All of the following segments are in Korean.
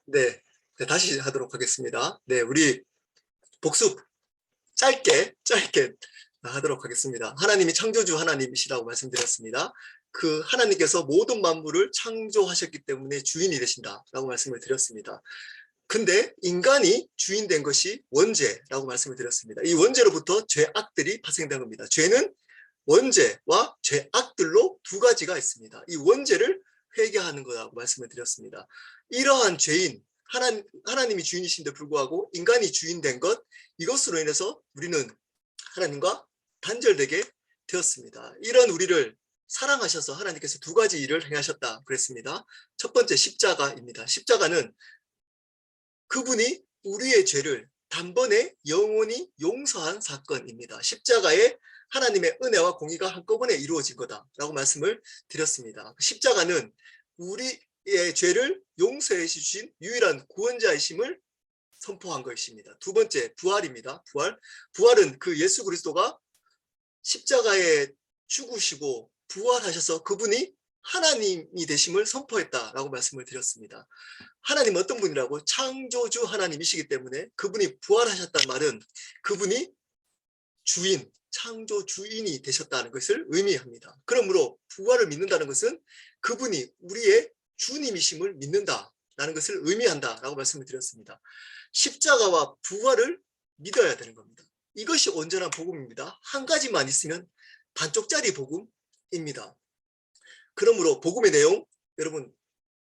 네, 네, 다시 하도록 하겠습니다. 네, 우리 복습 짧게 하도록 하겠습니다. 하나님이 창조주 하나님이시라고 말씀드렸습니다. 그 하나님께서 모든 만물을 창조하셨기 때문에 주인이 되신다라고 말씀을 드렸습니다. 근데 인간이 주인 된 것이 원죄라고 말씀을 드렸습니다. 이 원죄로부터 죄악들이 발생된 겁니다. 죄는 원죄와 죄악들로 두 가지가 있습니다. 이 원죄를 회개하는 거라고 말씀을 드렸습니다. 이러한 죄인, 하나님이 주인이신데 불구하고 인간이 주인된 것, 이것으로 인해서 우리는 하나님과 단절되게 되었습니다. 이런 우리를 사랑하셔서 하나님께서 두 가지 일을 행하셨다 그랬습니다. 첫 번째 십자가입니다. 십자가는 그분이 우리의 죄를 단번에 영원히 용서한 사건입니다. 십자가에 하나님의 은혜와 공의가 한꺼번에 이루어진 거다라고 말씀을 드렸습니다. 십자가는 우리의 죄를 용서해 주신 유일한 구원자이심을 선포한 것입니다. 두 번째, 부활입니다. 부활은 그 예수 그리스도가 십자가에 죽으시고 부활하셔서 그분이 하나님이 되심을 선포했다라고 말씀을 드렸습니다. 하나님 어떤 분이라고? 창조주 하나님이시기 때문에 그분이 부활하셨단 말은 그분이 주인, 창조 주인이 되셨다는 것을 의미합니다. 그러므로 부활을 믿는다는 것은 그분이 우리의 주님이심을 믿는다라는 것을 의미한다라고 말씀을 드렸습니다. 십자가와 부활을 믿어야 되는 겁니다. 이것이 온전한 복음입니다. 한 가지만 있으면 반쪽짜리 복음입니다. 그러므로 복음의 내용, 여러분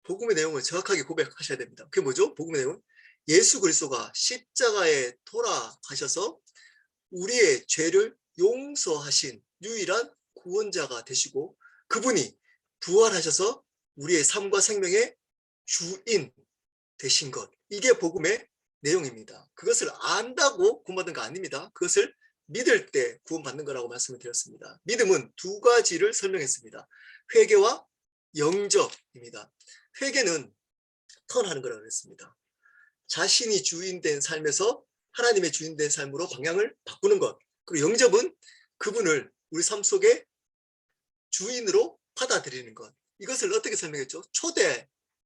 복음의 내용을 정확하게 고백하셔야 됩니다. 그게 뭐죠? 복음의 내용은 예수 그리스도가 십자가에 돌아가셔서 우리의 죄를 용서하신 유일한 구원자가 되시고 그분이 부활하셔서 우리의 삶과 생명의 주인 되신 것, 이게 복음의 내용입니다. 그것을 안다고 구원받는 거 아닙니다. 그것을 믿을 때 구원받는 거라고 말씀을 드렸습니다. 믿음은 두 가지를 설명했습니다. 회개와 영접입니다. 회개는 턴하는 거라고 했습니다. 자신이 주인된 삶에서 하나님의 주인된 삶으로 방향을 바꾸는 것. 그리고 영접은 그분을 우리 삶 속에 주인으로 받아들이는 것. 이것을 어떻게 설명했죠?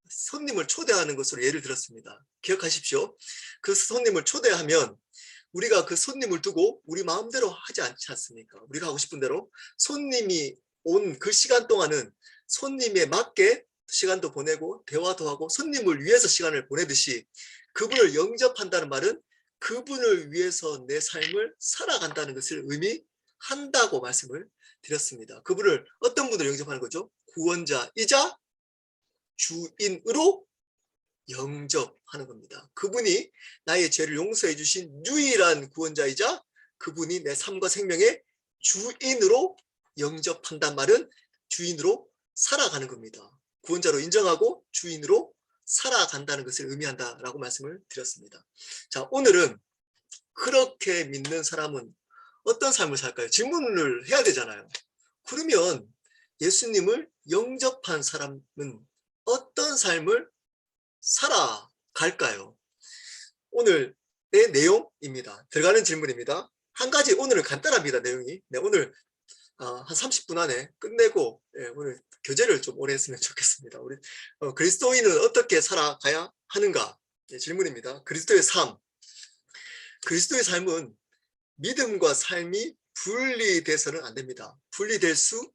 손님을 초대하는 것으로 예를 들었습니다. 기억하십시오. 그 손님을 초대하면 우리가 그 손님을 두고 우리 마음대로 하지 않지 않습니까? 우리가 하고 싶은 대로 손님이 온 그 시간 동안은 손님에 맞게 시간도 보내고 대화도 하고 손님을 위해서 시간을 보내듯이 그분을 영접한다는 말은 그분을 위해서 내 삶을 살아간다는 것을 의미한다고 말씀을 드렸습니다. 그분을 어떤 분을 영접하는 거죠? 구원자이자 주인으로 영접하는 겁니다. 그분이 나의 죄를 용서해 주신 유일한 구원자이자 그분이 내 삶과 생명의 주인으로 영접한단 말은 주인으로 살아가는 겁니다. 구원자로 인정하고 주인으로 살아간다는 것을 의미한다라고 말씀을 드렸습니다. 자, 오늘은 그렇게 믿는 사람은 어떤 삶을 살까요? 질문을 해야 되잖아요. 그러면 예수님을 영접한 사람은 어떤 삶을 살아갈까요? 오늘의 내용입니다. 들어가는 질문입니다. 한 가지 오늘은 간단합니다. 내용이. 네, 오늘 한 30분 안에 끝내고 오늘 교제를 좀 오래 했으면 좋겠습니다. 우리 그리스도인은 어떻게 살아가야 하는가? 네, 질문입니다. 그리스도의 삶은 믿음과 삶이 분리돼서는 안 됩니다. 분리될 수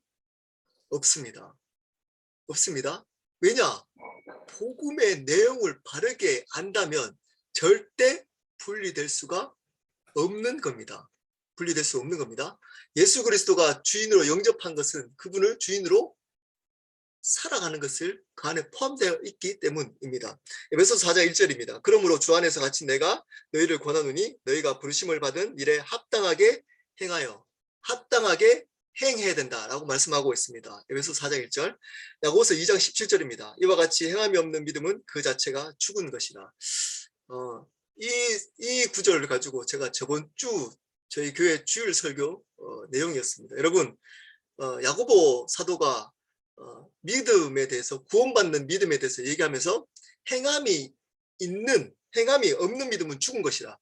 없습니다. 왜냐? 복음의 내용을 바르게 안다면 절대 분리될 수가 없는 겁니다. 분리될 수 없는 겁니다. 예수 그리스도가 주인으로 영접한 것은 그분을 주인으로 살아가는 것을 그 안에 포함되어 있기 때문입니다. 에베소서 4장 1절입니다. 그러므로 주 안에서 같이 내가 너희를 권하노니 너희가 부르심을 받은 일에 합당하게 행해야 된다라고 말씀하고 있습니다. 에베소서 4장 1절. 야고보서 2장 17절입니다. 이와 같이 행함이 없는 믿음은 그 자체가 죽은 것이다. 이 구절을 가지고 제가 저번 주 저희 교회 주일 설교 내용이었습니다. 여러분, 야고보 사도가 믿음에 대해서, 구원받는 믿음에 대해서 얘기하면서 행함이 없는 믿음은 죽은 것이다.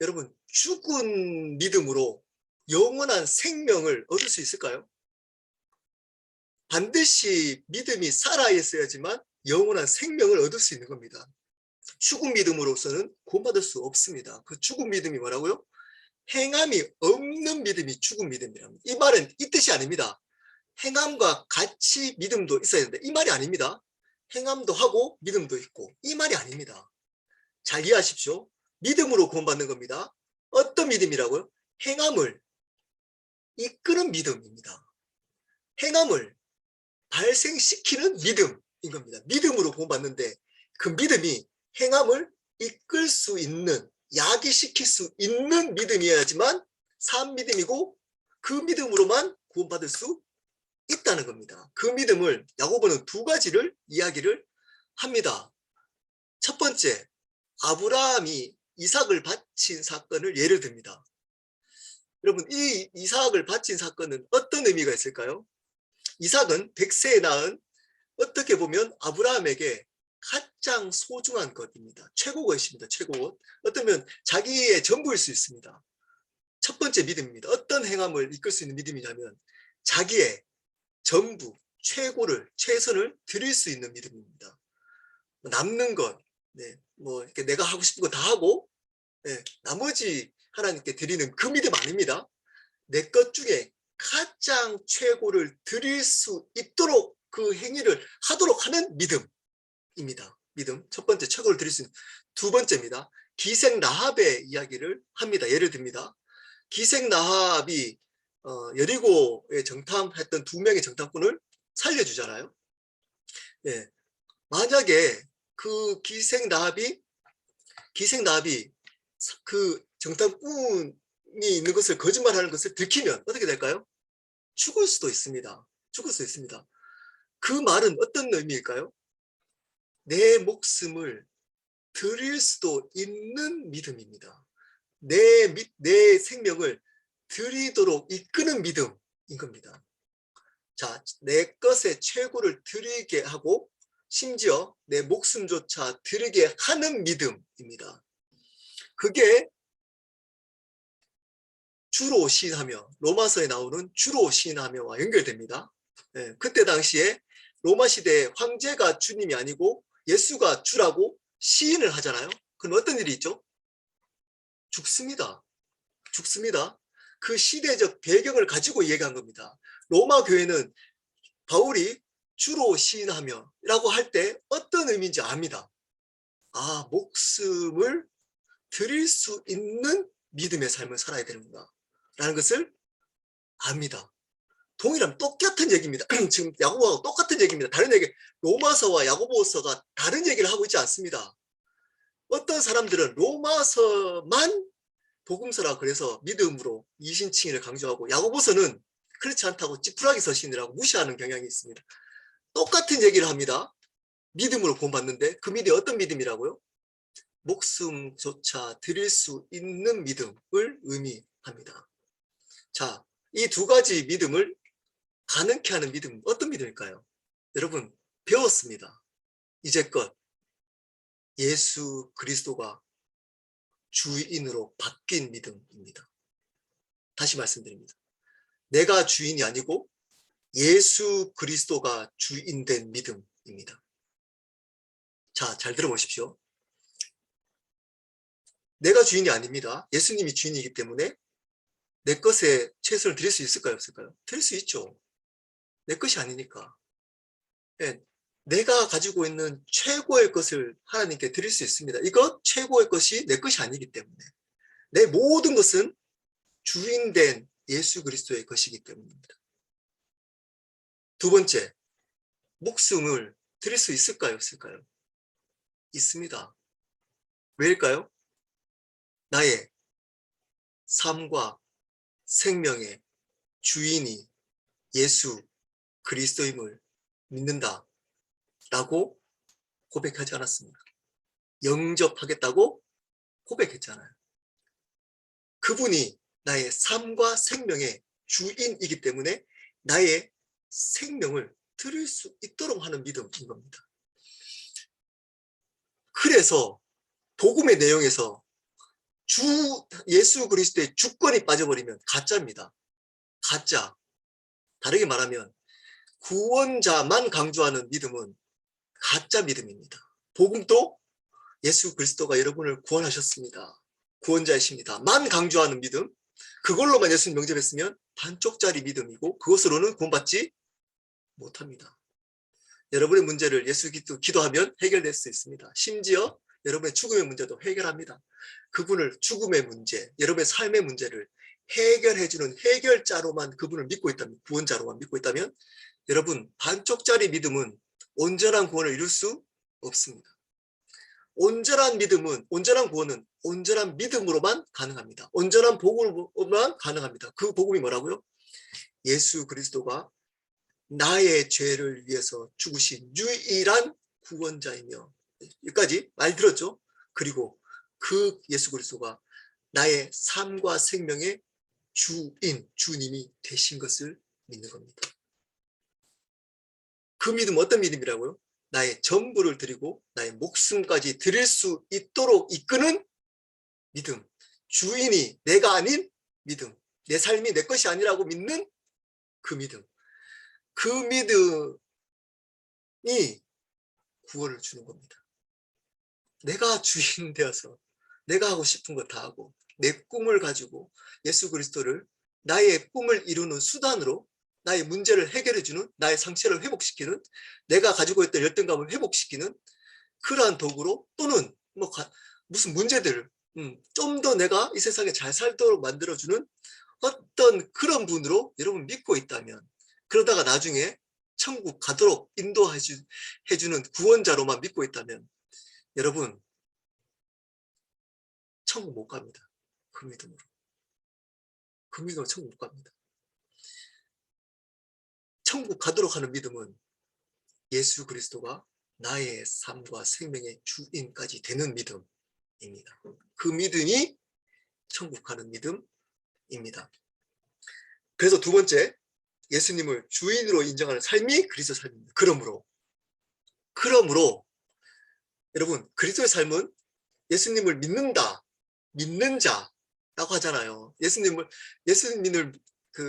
여러분, 죽은 믿음으로 영원한 생명을 얻을 수 있을까요? 반드시 믿음이 살아있어야지만 영원한 생명을 얻을 수 있는 겁니다. 죽은 믿음으로서는 구원받을 수 없습니다. 그 죽은 믿음이 뭐라고요? 행함이 없는 믿음이 죽은 믿음이랍니다. 이 말은 이 뜻이 아닙니다. 행함과 같이 믿음도 있어야 된다. 이 말이 아닙니다. 행함도 하고 믿음도 있고 이 말이 아닙니다. 잘 이해하십시오. 믿음으로 구원받는 겁니다. 어떤 믿음이라고요? 행함을 이끄는 믿음입니다. 행함을 발생시키는 믿음인 겁니다. 믿음으로 구원받는데 그 믿음이 행함을 이끌 수 있는, 야기시킬 수 있는 믿음이어야지만 산 믿음이고 그 믿음으로만 구원받을 수 있다는 겁니다. 그 믿음을 야고보는 두 가지를 이야기를 합니다. 첫 번째, 아브라함이 이삭을 바친 사건을 예를 듭니다. 여러분, 이 이삭을 바친 사건은 어떤 의미가 있을까요? 이삭은 100세에 낳은 어떻게 보면 아브라함에게 가장 소중한 것입니다. 최고 것입니다. 최고 것. 어쩌면 자기의 전부일 수 있습니다. 첫 번째 믿음입니다. 어떤 행함을 이끌 수 있는 믿음이냐면 자기의 전부, 최고를, 최선을 드릴 수 있는 믿음입니다. 남는 것, 네, 뭐 이렇게 내가 하고 싶은 거 다 하고, 네, 나머지 하나님께 드리는 그 믿음 아닙니다. 내 것 중에 가장 최고를 드릴 수 있도록 그 행위를 하도록 하는 믿음입니다. 믿음. 첫 번째, 최고를 드릴 수 있는. 두 번째입니다. 기생 라합의 이야기를 합니다. 예를 듭니다. 기생 라합이 여리고에 정탐했던 두 명의 정탐꾼을 살려주잖아요. 예. 만약에 그 기생 라합이 그 정탐꾼이 있는 것을 거짓말하는 것을 들키면 어떻게 될까요? 죽을 수도 있습니다. 죽을 수 있습니다. 그 말은 어떤 의미일까요? 내 목숨을 드릴 수도 있는 믿음입니다. 내 생명을 드리도록 이끄는 믿음인 겁니다. 자, 내 것의 최고를 드리게 하고 심지어 내 목숨조차 드리게 하는 믿음입니다. 그게 주로 시인하며, 로마서에 나오는 주로 시인하며와 연결됩니다. 네, 그때 당시에 로마 시대에 황제가 주님이 아니고 예수가 주라고 시인을 하잖아요. 그럼 어떤 일이 있죠? 죽습니다. 죽습니다. 그 시대적 배경을 가지고 얘기한 겁니다. 로마 교회는 바울이 주로 시인하며 라고 할 때 어떤 의미인지 압니다. 아, 목숨을 드릴 수 있는 믿음의 삶을 살아야 되는구나 라는 것을 압니다. 동일한 똑같은 얘기입니다. 지금 야고보하고 똑같은 얘기입니다. 다른 얘기, 로마서와 야고보서가 다른 얘기를 하고 있지 않습니다. 어떤 사람들은 로마서만 복음서라 그래서 믿음으로 이신칭의를 강조하고 야고보서는 그렇지 않다고 찌푸라기 서신이라고 무시하는 경향이 있습니다. 똑같은 얘기를 합니다. 믿음으로 구원받는데 그 믿음이 어떤 믿음이라고요? 목숨조차 드릴 수 있는 믿음을 의미합니다. 자, 이 두 가지 믿음을 가능케 하는 믿음은 어떤 믿음일까요? 여러분, 배웠습니다. 이제껏 예수 그리스도가 주인으로 바뀐 믿음입니다. 다시 말씀드립니다. 내가 주인이 아니고 예수 그리스도가 주인된 믿음입니다. 자, 잘 들어보십시오. 내가 주인이 아닙니다. 예수님이 주인이기 때문에 내 것에 최선을 드릴 수 있을까요? 없을까요? 드릴 수 있죠. 내 것이 아니니까. 네, 내가 가지고 있는 최고의 것을 하나님께 드릴 수 있습니다. 이것 최고의 것이 내 것이 아니기 때문에 내 모든 것은 주인된 예수 그리스도의 것이기 때문입니다. 두 번째, 목숨을 드릴 수 있을까요? 없을까요? 있습니다. 왜일까요? 나의 삶과 생명의 주인이 예수 그리스도임을 믿는다 라고 고백하지 않았습니까? 영접하겠다고 고백했잖아요. 그분이 나의 삶과 생명의 주인이기 때문에 나의 생명을 드릴 수 있도록 하는 믿음인 겁니다. 그래서 복음의 내용에서 예수 그리스도의 주권이 빠져버리면 가짜입니다. 가짜. 다르게 말하면 구원자만 강조하는 믿음은 가짜 믿음입니다. 복음도 예수 그리스도가 여러분을 구원하셨습니다. 구원자이십니다. 만 강조하는 믿음, 그걸로만 예수님 영접했으면 반쪽짜리 믿음이고 그것으로는 구원받지 못합니다. 여러분의 문제를 예수 그리스도 기도하면 해결될 수 있습니다. 심지어 여러분의 죽음의 문제도 해결합니다. 그분을 죽음의 문제, 여러분의 삶의 문제를 해결해주는 해결자로만 그분을 믿고 있다면, 구원자로만 믿고 있다면 여러분 반쪽짜리 믿음은 온전한 구원을 이룰 수 없습니다. 온전한 믿음은, 온전한 구원은 온전한 믿음으로만 가능합니다. 온전한 복음으로만 가능합니다. 그 복음이 뭐라고요? 예수 그리스도가 나의 죄를 위해서 죽으신 유일한 구원자이며, 여기까지 말 들었죠? 그리고 그 예수 그리스도가 나의 삶과 생명의 주인, 주님이 되신 것을 믿는 겁니다. 그 믿음 어떤 믿음이라고요? 나의 전부를 드리고 나의 목숨까지 드릴 수 있도록 이끄는 믿음. 주인이 내가 아닌 믿음. 내 삶이 내 것이 아니라고 믿는 그 믿음. 그 믿음이 구원을 주는 겁니다. 내가 주인 되어서 내가 하고 싶은 거 다 하고 내 꿈을 가지고 예수 그리스도를 나의 꿈을 이루는 수단으로 나의 문제를 해결해주는, 나의 상처를 회복시키는, 내가 가지고 있던 열등감을 회복시키는 그러한 도구로, 또는 무슨 문제들을 좀 더 내가 이 세상에 잘 살도록 만들어주는 어떤 그런 분으로 여러분 믿고 있다면, 그러다가 나중에 천국 가도록 인도해주는 구원자로만 믿고 있다면 여러분 천국 못 갑니다. 그 믿음으로. 그 믿음으로 천국 못 갑니다. 천국 가도록 하는 믿음은 예수 그리스도가 나의 삶과 생명의 주인까지 되는 믿음입니다. 그 믿음이 천국 가는 믿음입니다. 그래서 두 번째, 예수님을 주인으로 인정하는 삶이 그리스도 삶입니다. 그러므로 여러분 그리스도의 삶은 예수님을 믿는다, 믿는 자라고 하잖아요. 예수님을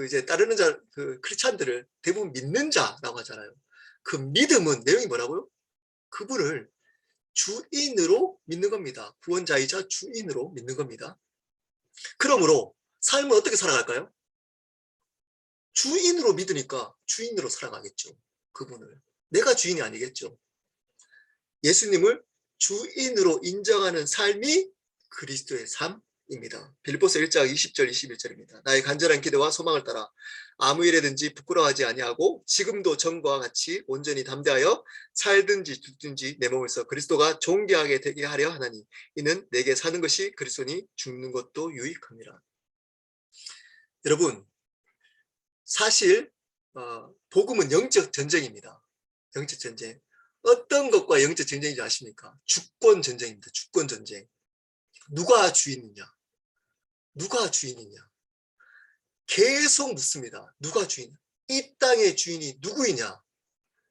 이제 따르는 자, 그 크리스찬들을 대부분 믿는 자라고 하잖아요. 그 믿음은 내용이 뭐라고요? 그분을 주인으로 믿는 겁니다. 구원자이자 주인으로 믿는 겁니다. 그러므로 삶을 어떻게 살아갈까요? 주인으로 믿으니까 주인으로 살아가겠죠. 그분을. 내가 주인이 아니겠죠. 예수님을 주인으로 인정하는 삶이 그리스도의 삶입니다. 빌립보서 1장 20절 21절입니다. 나의 간절한 기대와 소망을 따라 아무 일에든지 부끄러워하지 아니하고 지금도 전과 같이 온전히 담대하여 살든지 죽든지 내 몸을 써 그리스도가 존귀하게 되게 하려 하나니 이는 내게 사는 것이 그리스도니 죽는 것도 유익함이라. 여러분 사실 복음은 영적 전쟁입니다. 영적 전쟁. 어떤 것과 영적 전쟁인지 아십니까? 주권 전쟁입니다. 주권 전쟁. 누가 주인이냐? 누가 주인이냐? 계속 묻습니다. 누가 주인? 이 땅의 주인이 누구이냐?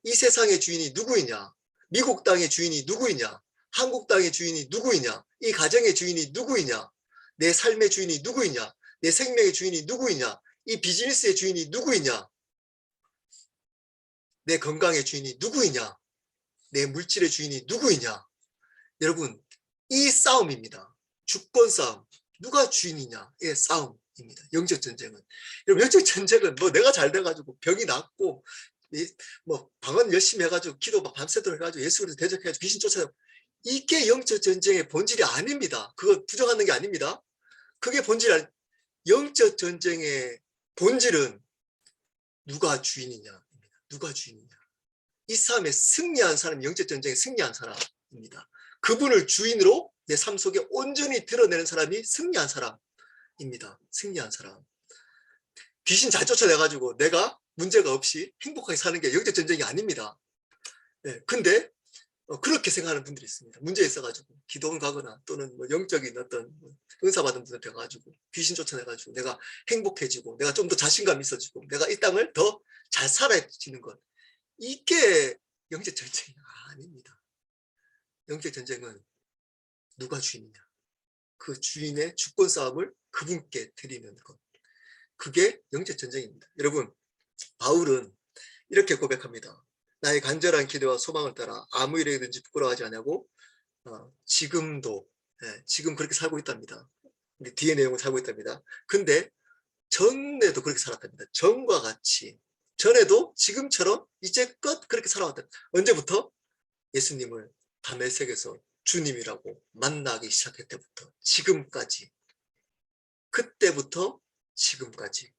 이 세상의 주인이 누구이냐? 미국 땅의 주인이 누구이냐? 한국 땅의 주인이 누구이냐? 이 가정의 주인이 누구이냐? 내 삶의 주인이 누구이냐? 내 생명의 주인이 누구이냐? 이 비즈니스의 주인이 누구이냐? 내 건강의 주인이 누구이냐? 내 물질의 주인이 누구이냐? 여러분 이 싸움입니다. 주권 싸움. 누가 주인이냐의 싸움입니다. 영적 전쟁은. 여러분 영적 전쟁은 내가 잘 돼가지고 병이 낫고 방언 열심히 해가지고 기도 밤새도록 해가지고 예수 그리스도 대적해가지고 귀신 쫓아내고, 이게 영적 전쟁의 본질이 아닙니다. 그거 부정하는 게 아닙니다. 그게 본질이 아니. 영적 전쟁의 본질은 누가 주인이냐입니다. 누가 주인이냐. 이 싸움에 승리한 사람이 영적 전쟁에 승리한 사람입니다. 그분을 주인으로 내 삶 속에 온전히 드러내는 사람이 승리한 사람입니다. 승리한 사람. 귀신 잘 쫓아내가지고 내가 문제가 없이 행복하게 사는 게 영적 전쟁이 아닙니다. 근데 그렇게 생각하는 분들이 있습니다. 문제 있어가지고 기도원 가거나 또는 영적인 어떤 은사 받은 분한테 가가지고 귀신 쫓아내가지고 내가 행복해지고 내가 좀 더 자신감 있어지고 내가 이 땅을 더 잘 살아지는 것, 이게 영적 전쟁이 아닙니다. 영적 전쟁은 누가 주인이냐, 그 주인의 주권 싸움을 그분께 드리는 것, 그게 영적 전쟁입니다. 여러분 바울은 이렇게 고백합니다. 나의 간절한 기대와 소망을 따라 아무 일에든지 부끄러워하지 않냐고 지금도, 지금 그렇게 살고 있답니다. 뒤에 내용을 살고 있답니다. 근데 전에도 그렇게 살았답니다. 전과 같이. 전에도 지금처럼 이제껏 그렇게 살아왔다. 언제부터? 예수님을 다메섹에서 주님이라고 만나기 시작할 때부터 지금까지. 그때부터 지금까지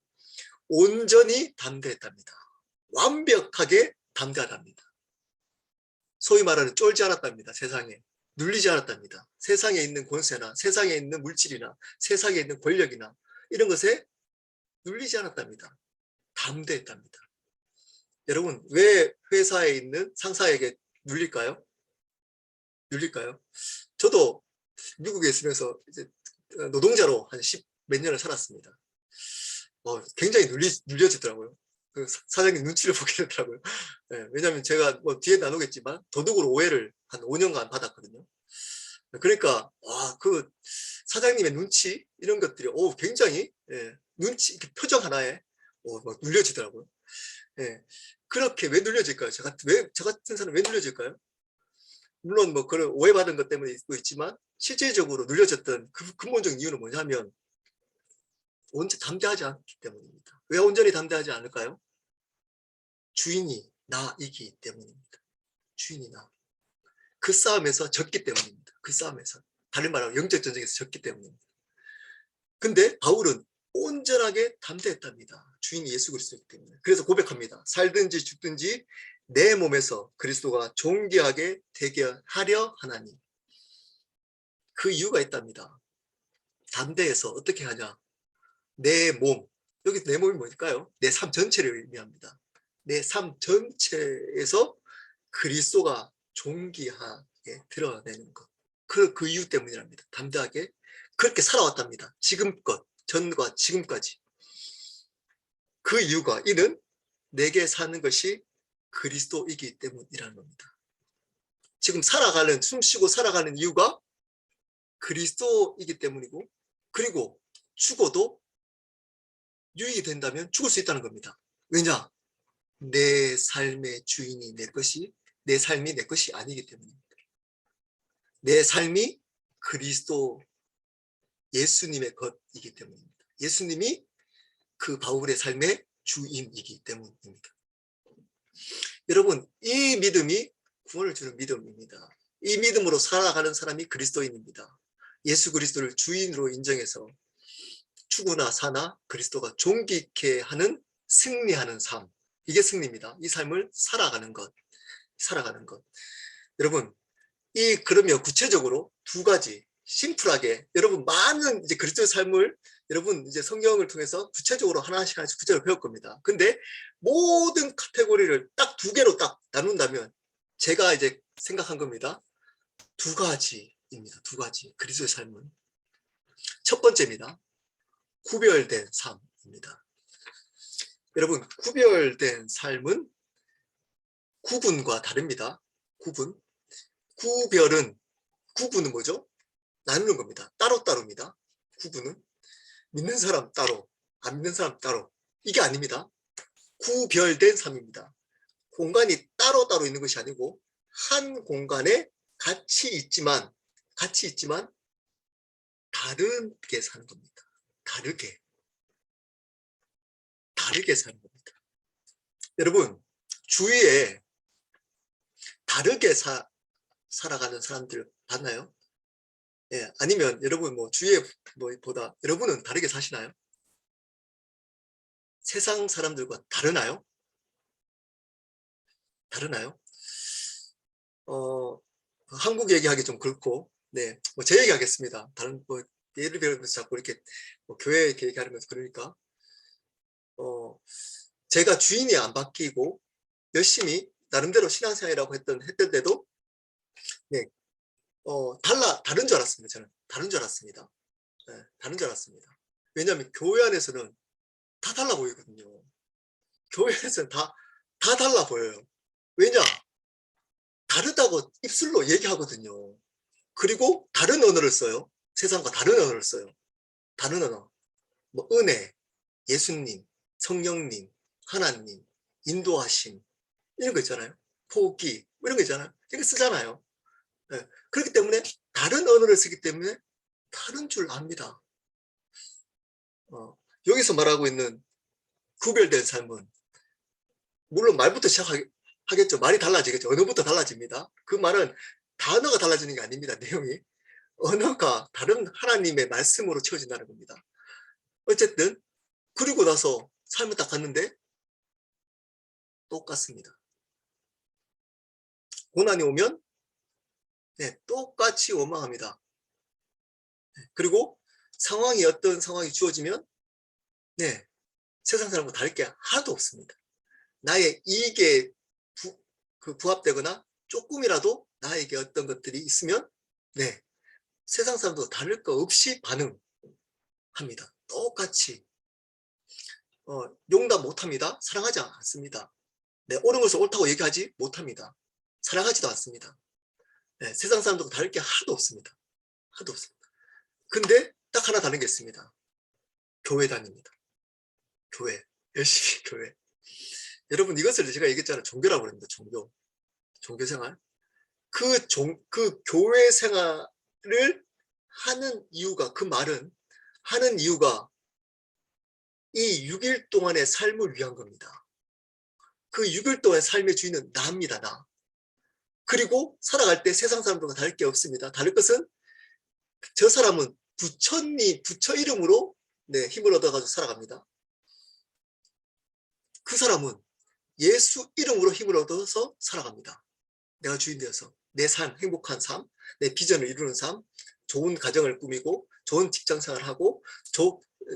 온전히 담대했답니다. 완벽하게 담대하답니다. 소위 말하는 쫄지 않았답니다. 세상에. 눌리지 않았답니다. 세상에 있는 권세나 세상에 있는 물질이나 세상에 있는 권력이나 이런 것에 눌리지 않았답니다. 담대했답니다. 여러분, 왜 회사에 있는 상사에게 눌릴까요? 눌릴까요? 저도 미국에 있으면서 이제 노동자로 한 10 몇 년을 살았습니다. 굉장히 눌려지더라고요. 그 사장님 눈치를 보게 되더라고요. 네, 왜냐하면 제가 뭐 뒤에 나누겠지만 도둑으로 오해를 한 5년간 받았거든요. 그러니까 그 사장님의 눈치 이런 것들이 굉장히 눈치 표정 하나에 막 눌려지더라고요. 그렇게 왜 눌려질까요? 저 같은 사람 왜 눌려질까요? 물론 뭐 그런 오해받은 것 때문에 있지만 실질적으로 눌려졌던 그 근본적인 이유는 뭐냐면 온전히 담대하지 않기 때문입니다. 왜 온전히 담대하지 않을까요? 주인이 나이기 때문입니다. 주인이 나. 그 싸움에서 졌기 때문입니다. 그 싸움에서. 다른 말로 영적 전쟁에서 졌기 때문입니다. 근데 바울은 온전하게 담대했답니다. 주인이 예수 그리스도이기 때문에. 그래서 고백합니다. 살든지 죽든지 내 몸에서 그리스도가 존귀하게 되게 하려 하나니. 그 이유가 있답니다. 담대해서 어떻게 하냐? 내 몸, 여기 내 몸이 뭘까요? 내 삶 전체를 의미합니다. 내 삶 전체에서 그리스도가 존귀하게 드러내는 것. 그 이유 때문이랍니다. 담대하게 그렇게 살아왔답니다. 지금껏, 전과 지금까지. 그 이유가 이는 내게 사는 것이 그리스도이기 때문이라는 겁니다. 지금 숨쉬고 살아가는 이유가 그리스도이기 때문이고, 그리고 죽어도 유익이 된다면 죽을 수 있다는 겁니다. 왜냐? 내 삶의 주인이 내 삶이 내 것이 아니기 때문입니다. 내 삶이 그리스도 예수님의 것이기 때문입니다. 예수님이 그 바울의 삶의 주인이기 때문입니다. 여러분, 이 믿음이 구원을 주는 믿음입니다. 이 믿음으로 살아가는 사람이 그리스도인입니다. 예수 그리스도를 주인으로 인정해서 죽으나 사나 그리스도가 존귀케 하는 승리하는 삶. 이게 승리입니다. 이 삶을 살아가는 것. 여러분, 그러면 구체적으로 두 가지 심플하게 여러분 많은 이제 그리스도의 삶을 여러분 이제 성경을 통해서 구체적으로 하나씩 구체적으로 배울 겁니다. 근데 모든 카테고리를 딱 두 개로 딱 나눈다면 제가 이제 생각한 겁니다. 두 가지입니다. 두 가지 그리스도의 삶은. 첫 번째입니다. 구별된 삶입니다. 여러분, 구별된 삶은 구분과 다릅니다. 구분은 뭐죠? 나누는 겁니다. 따로따로입니다. 구분은 믿는 사람 따로, 안 믿는 사람 따로. 이게 아닙니다. 구별된 삶입니다. 공간이 따로따로 있는 것이 아니고 한 공간에 같이 있지만 다르게 사는 겁니다. 다르게 사는 겁니다. 여러분, 주위에 다르게 살아가는 사람들 봤나요? 아니면 여러분 주위에 보다 여러분은 다르게 사시나요? 세상 사람들과 다르나요? 한국 얘기하기 좀 그렇고, 제 얘기하겠습니다. 다른 예를 들어서 자꾸 이렇게 교회 얘기하면서 그러니까 제가 주인이 안 바뀌고 열심히 나름대로 신앙생활이라고 했을 때도 다른 줄 알았습니다. 저는 다른 줄 알았습니다. 다른 줄 알았습니다. 왜냐하면 교회 안에서는 다 달라 보이거든요. 교회 안에서는 다 달라 보여요. 왜냐? 다르다고 입술로 얘기하거든요. 그리고 다른 언어를 써요. 세상과 다른 언어를 써요. 다른 언어. 은혜, 예수님, 성령님, 하나님, 인도하심 이런 거 있잖아요. 포기 이런 거 있잖아요. 이렇게 쓰잖아요. 그렇기 때문에 다른 언어를 쓰기 때문에 다른 줄 압니다. 여기서 말하고 있는 구별된 삶은 물론 말부터 시작하겠죠. 말이 달라지겠죠. 언어부터 달라집니다. 그 말은 단어가 달라지는 게 아닙니다. 내용이. 언어가 다른 하나님의 말씀으로 채워진다는 겁니다. 어쨌든 그리고 나서 삶을 딱 갔는데 똑같습니다. 고난이 오면 똑같이 원망합니다. 그리고 상황이 어떤 상황이 주어지면 세상 사람과 다를 게 하나도 없습니다. 나의 이익에 부합되거나 조금이라도 나에게 어떤 것들이 있으면 세상 사람도 다를 거 없이 반응합니다. 똑같이 용납 못합니다. 사랑하지 않습니다. 옳은 것을 옳다고 얘기하지 못합니다. 사랑하지도 않습니다. 세상 사람들과 다를 게 하나도 없습니다. 하나도 없습니다. 근데 딱 하나 다른 게 있습니다. 교회 다닙니다. 교회. 열심히 교회. 여러분 이것을 제가 얘기했잖아요. 종교라고 그럽니다. 종교 생활. 그 교회 생활을 하는 이유가, 그 말은 하는 이유가 이 6일 동안의 삶을 위한 겁니다. 그 6일 동안의 삶의 주인은 나입니다. 나. 그리고 살아갈 때 세상 사람들과 다를 게 없습니다. 다를 것은 저 사람은 부처 이름으로 힘을 얻어가지고 살아갑니다. 그 사람은 예수 이름으로 힘을 얻어서 살아갑니다. 내가 주인 되어서 내 삶, 행복한 삶, 내 비전을 이루는 삶, 좋은 가정을 꾸미고 좋은 직장 생활을 하고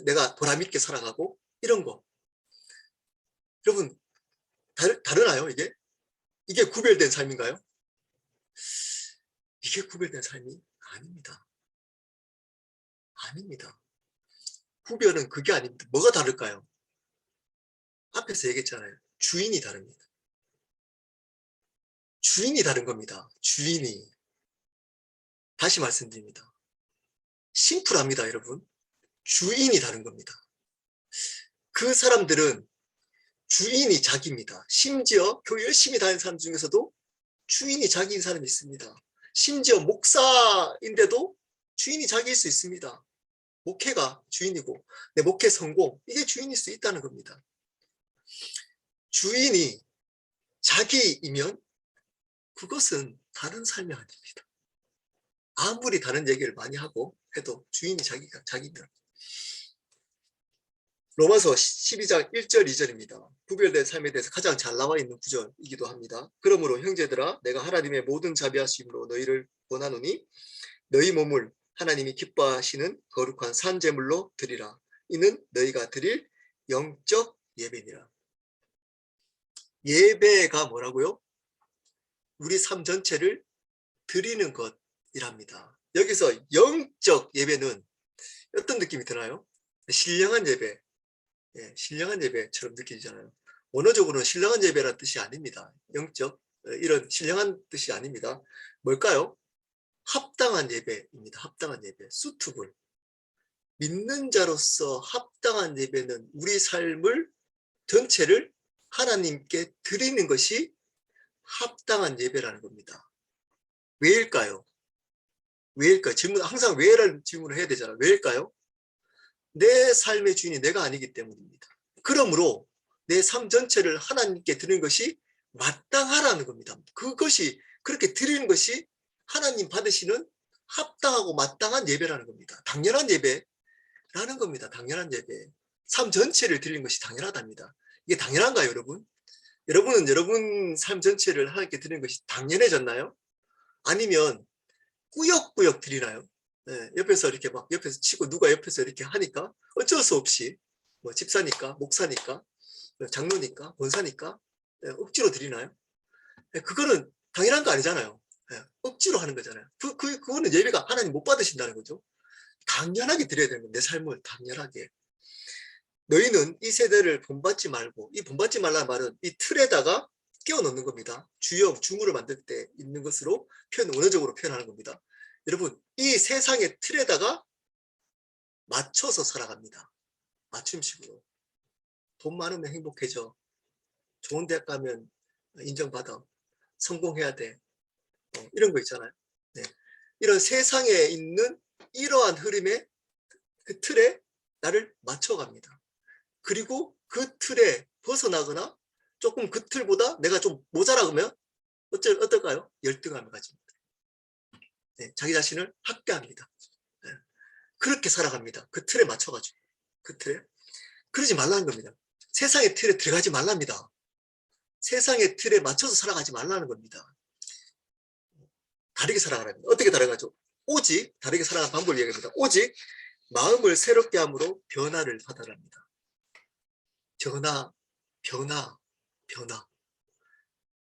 내가 보람있게 살아가고 이런 거. 여러분 다르나요 이게? 이게 구별된 삶인가요? 이게 구별된 삶이 아닙니다. 아닙니다. 구별은 그게 아닙니다. 뭐가 다를까요? 앞에서 얘기했잖아요. 주인이 다릅니다. 주인이 다른 겁니다. 주인이. 다시 말씀드립니다. 심플합니다, 여러분. 주인이 다른 겁니다. 그 사람들은 주인이 자기입니다. 심지어 교회 열심히 다니는 사람 중에서도 주인이 자기인 사람이 있습니다. 심지어 목사인데도 주인이 자기일 수 있습니다. 목회가 주인이고 내 목회 성공, 이게 주인일 수 있다는 겁니다. 주인이 자기이면 그것은 다른 삶이 아닙니다. 아무리 다른 얘기를 많이 하고 해도 주인이 자기입니다. 로마서 12장 1절 2절입니다. 구별된 삶에 대해서 가장 잘 나와 있는 구절이기도 합니다. 그러므로 형제들아 내가 하나님의 모든 자비하심으로 너희를 원하노니 너희 몸을 하나님이 기뻐하시는 거룩한 산 제물로 드리라. 이는 너희가 드릴 영적 예배니라. 예배가 뭐라고요? 우리 삶 전체를 드리는 것이랍니다. 여기서 영적 예배는 어떤 느낌이 드나요? 신령한 예배, 신령한 예배처럼 느껴지잖아요. 원어적으로는 신령한 예배라는 뜻이 아닙니다. 영적, 이런 신령한 뜻이 아닙니다. 뭘까요? 합당한 예배입니다. 합당한 예배, 수트불. 믿는 자로서 합당한 예배는 우리 삶을 전체를 하나님께 드리는 것이 합당한 예배라는 겁니다. 왜일까요? 왜일까요? 항상 왜라는 질문을 해야 되잖아요. 왜일까요? 내 삶의 주인이 내가 아니기 때문입니다. 그러므로 내 삶 전체를 하나님께 드리는 것이 마땅하라는 겁니다. 그것이, 그렇게 드리는 것이 하나님 받으시는 합당하고 마땅한 예배라는 겁니다. 당연한 예배라는 겁니다. 당연한 예배. 삶 전체를 드리는 것이 당연하답니다. 이게 당연한가요, 여러분? 여러분은 여러분 삶 전체를 하나님께 드리는 것이 당연해졌나요? 아니면 꾸역꾸역 드리나요? 옆에서 이렇게 막 옆에서 치고 누가 옆에서 이렇게 하니까 어쩔 수 없이 뭐 집사니까, 목사니까, 장로니까, 권사니까 억지로 드리나요? 그거는 당연한 거 아니잖아요. 억지로 하는 거잖아요. 그거는 예배가 하나님 못 받으신다는 거죠. 당연하게 드려야 되는 거예요. 내 삶을 당연하게. 너희는 이 세대를 본받지 말고, 이 본받지 말라는 말은 이 틀에다가 끼워 넣는 겁니다. 주역, 주무를 만들 때 있는 것으로 원어적으로 표현하는 겁니다. 여러분, 이 세상의 틀에다가 맞춰서 살아갑니다. 맞춤식으로. 돈 많으면 행복해져. 좋은 대학 가면 인정받아. 성공해야 돼. 이런 거 있잖아요. 이런 세상에 있는 이러한 흐름의 그 틀에 나를 맞춰갑니다. 그리고 그 틀에 벗어나거나 조금 그 틀보다 내가 좀 모자라면 어떨까요? 열등감을 가집니다. 네, 자기 자신을 학대합니다. 네, 그렇게 살아갑니다. 그 틀에 맞춰가지고. 그 틀에. 그러지 말라는 겁니다. 세상의 틀에 들어가지 말랍니다. 세상의 틀에 맞춰서 살아가지 말라는 겁니다. 다르게 살아가랍니다. 어떻게 다르가죠? 오직 다르게 살아가는 방법을 얘기합니다. 오직 마음을 새롭게 함으로 변화를 받아랍니다. 변화.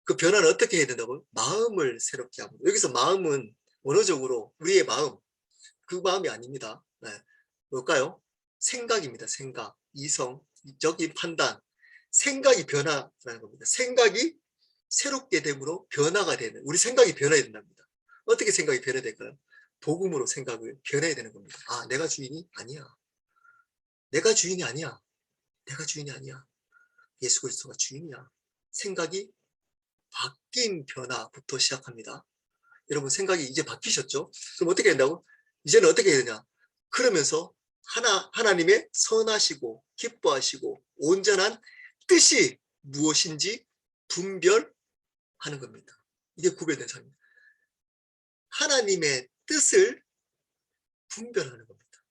그 변화는 어떻게 해야 된다고요? 마음을 새롭게 함으로. 여기서 마음은 원어적으로 우리의 마음, 그 마음이 아닙니다. 네. 뭘까요? 생각입니다. 생각, 이성적인 판단, 생각이 변화라는 겁니다. 생각이 새롭게 됨으로 변화가 되는, 우리 생각이 변해야 된답니다. 어떻게 생각이 변해될까요? 복음으로 생각을 변해야 되는 겁니다. 아, 내가 주인이 아니야. 내가 주인이 아니야. 내가 주인이 아니야. 예수 그리스도가 주인이야. 생각이 바뀐 변화부터 시작합니다. 여러분 생각이 이제 바뀌셨죠? 그럼 어떻게 된다고? 이제는 어떻게 해야 되냐? 그러면서 하나님의 선하시고 기뻐하시고 온전한 뜻이 무엇인지 분별하는 겁니다. 이게 구별된 삶입니다. 하나님의 뜻을 분별하는 겁니다.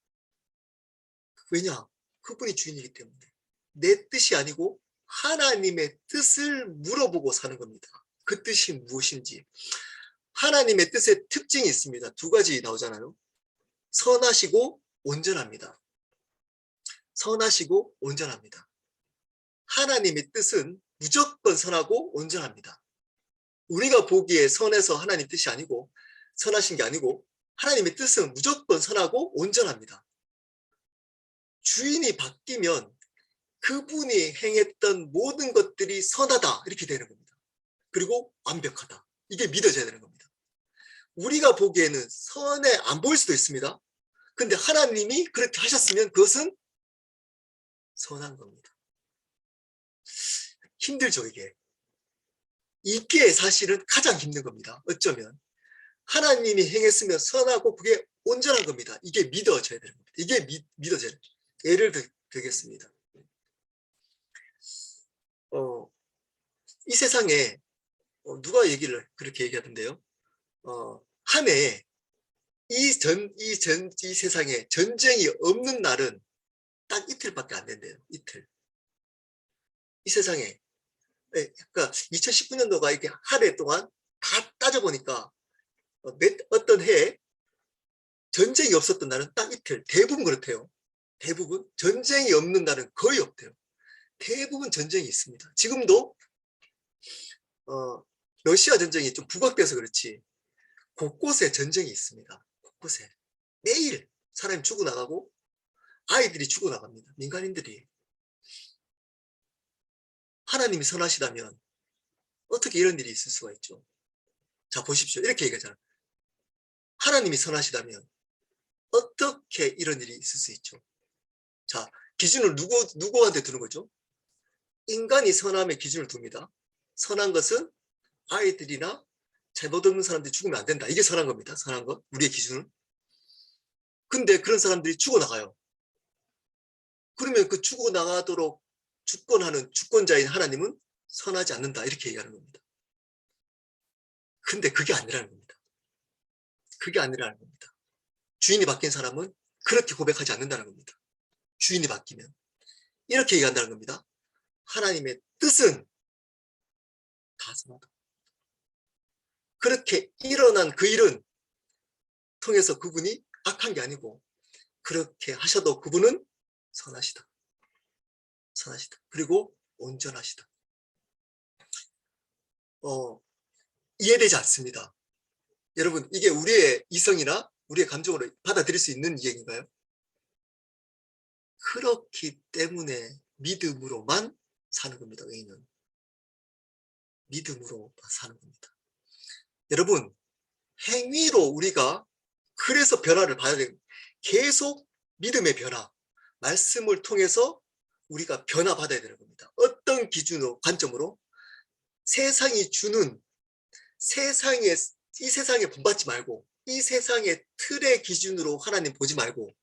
왜냐? 그분이 주인이기 때문에. 내 뜻이 아니고 하나님의 뜻을 물어보고 사는 겁니다. 그 뜻이 무엇인지. 하나님의 뜻의 특징이 있습니다. 두 가지 나오잖아요. 선하시고 온전합니다. 선하시고 온전합니다. 하나님의 뜻은 무조건 선하고 온전합니다. 우리가 보기에 선해서 하나님 뜻이 아니고 선하신 게 아니고 하나님의 뜻은 무조건 선하고 온전합니다. 주인이 바뀌면 그분이 행했던 모든 것들이 선하다 이렇게 되는 겁니다. 그리고 완벽하다. 이게 믿어져야 되는 겁니다. 우리가 보기에는 선해 안 보일 수도 있습니다. 근데 하나님이 그렇게 하셨으면 그것은 선한 겁니다. 힘들죠, 이게. 이게 사실은 가장 힘든 겁니다. 어쩌면. 하나님이 행했으면 선하고 그게 온전한 겁니다. 이게 믿어져야 되는 겁니다. 이게 믿어져야 됩니다. 예를 들겠습니다. 이 세상에 누가 얘기를 그렇게 얘기하던데요. 한 해에 이 세상에 전쟁이 없는 날은 딱 이틀밖에 안 된대요. 이틀. 이 세상에. 그러니까 2019년도가 이렇게 한 해 동안 다 따져보니까 어떤 해에 전쟁이 없었던 날은 딱 이틀. 대부분 그렇대요. 대부분. 전쟁이 없는 날은 거의 없대요. 대부분 전쟁이 있습니다. 지금도 러시아 전쟁이 좀 부각돼서 그렇지 곳곳에 전쟁이 있습니다. 곳곳에. 매일 사람이 죽어나가고 아이들이 죽어나갑니다. 민간인들이. 하나님이 선하시다면 어떻게 이런 일이 있을 수가 있죠? 자, 보십시오. 이렇게 얘기하잖아요. 하나님이 선하시다면 어떻게 이런 일이 있을 수 있죠? 자, 기준을 누구한테 두는 거죠? 인간이 선함의 기준을 둡니다. 선한 것은 아이들이나 잘못 없는 사람들이 죽으면 안 된다. 이게 선한 겁니다. 선한 것. 우리의 기준은. 근데 그런 사람들이 죽어나가요. 그러면 그 죽어나가도록 주권하는 주권자인 하나님은 선하지 않는다. 이렇게 얘기하는 겁니다. 근데 그게 아니라는 겁니다. 그게 아니라는 겁니다. 주인이 바뀐 사람은 그렇게 고백하지 않는다는 겁니다. 주인이 바뀌면. 이렇게 얘기한다는 겁니다. 하나님의 뜻은 다 선하다. 그렇게 일어난 그 일은 통해서 그분이 악한 게 아니고 그렇게 하셔도 그분은 선하시다. 선하시다. 그리고 온전하시다. 이해되지 않습니다. 여러분, 이게 우리의 이성이나 우리의 감정으로 받아들일 수 있는 얘기인가요? 그렇기 때문에 믿음으로만 사는 겁니다. 의인은. 믿음으로 사는 겁니다. 여러분, 행위로 우리가 그래서 변화를 봐야 돼요. 계속 믿음의 변화, 말씀을 통해서 우리가 변화받아야 되는 겁니다. 어떤 기준으로, 관점으로? 세상이 주는 이 세상에 본받지 말고 이 세상의 틀의 기준으로 하나님 보지 말고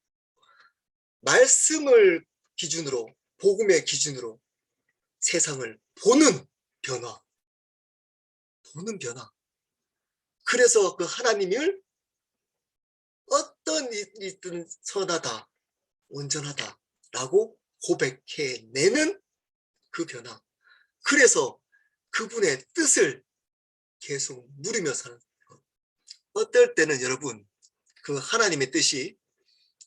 말씀을 기준으로, 복음의 기준으로 세상을 보는 변화. 보는 변화. 그래서 그 하나님을 어떤 일이든 선하다, 온전하다라고 고백해내는 그 변화. 그래서 그분의 뜻을 계속 누리며 사는 것. 어떨 때는 여러분, 그 하나님의 뜻이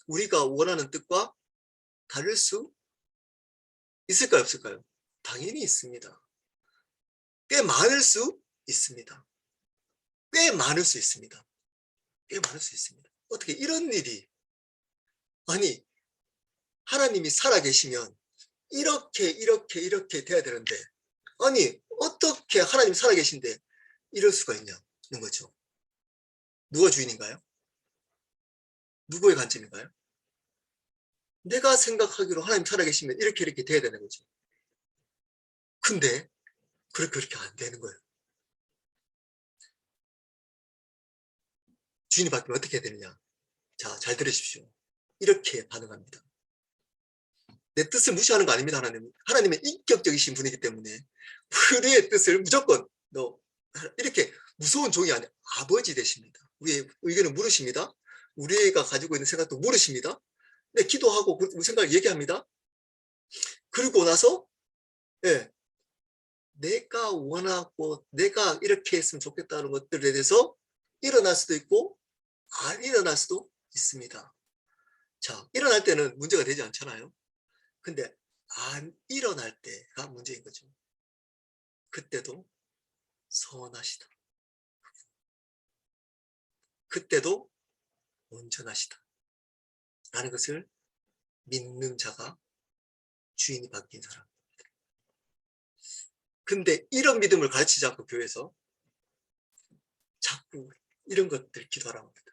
우리가 원하는 뜻과 다를 수 있을까요, 없을까요? 당연히 있습니다. 꽤 많을 수 있습니다. 꽤 많을 수 있습니다. 꽤 많을 수 있습니다. 어떻게 이런 일이, 아니 하나님이 살아계시면 이렇게 돼야 되는데, 아니 어떻게 하나님 살아계신데 이럴 수가 있냐는 거죠. 누가 주인인가요? 누구의 관점인가요? 내가 생각하기로 하나님 살아계시면 이렇게 돼야 되는 거죠. 근데 그렇게 안 되는 거예요. 주인이 바뀌면 어떻게 해야 되느냐? 자, 잘 들으십시오. 이렇게 반응합니다. 내 뜻을 무시하는 거 아닙니다. 하나님은 인격적이신 분이기 때문에 우리의 뜻을 무조건 이렇게 무서운 종이 아니라 아버지 되십니다. 우리의 의견을 물으십니다. 우리가 가지고 있는 생각도 물으십니다. 네, 기도하고 우리 생각을 얘기합니다. 그리고 나서 내가 원하고 내가 이렇게 했으면 좋겠다는 것들에 대해서 일어날 수도 있고 안 일어날 수도 있습니다. 자, 일어날 때는 문제가 되지 않잖아요. 근데 안 일어날 때가 문제인 거죠. 그때도 선하시다. 그때도 온전하시다. 라는 것을 믿는 자가 주인이 바뀐 사람. 근데 이런 믿음을 가르치지 않고 교회에서 자꾸 이런 것들 기도하라고 합니다.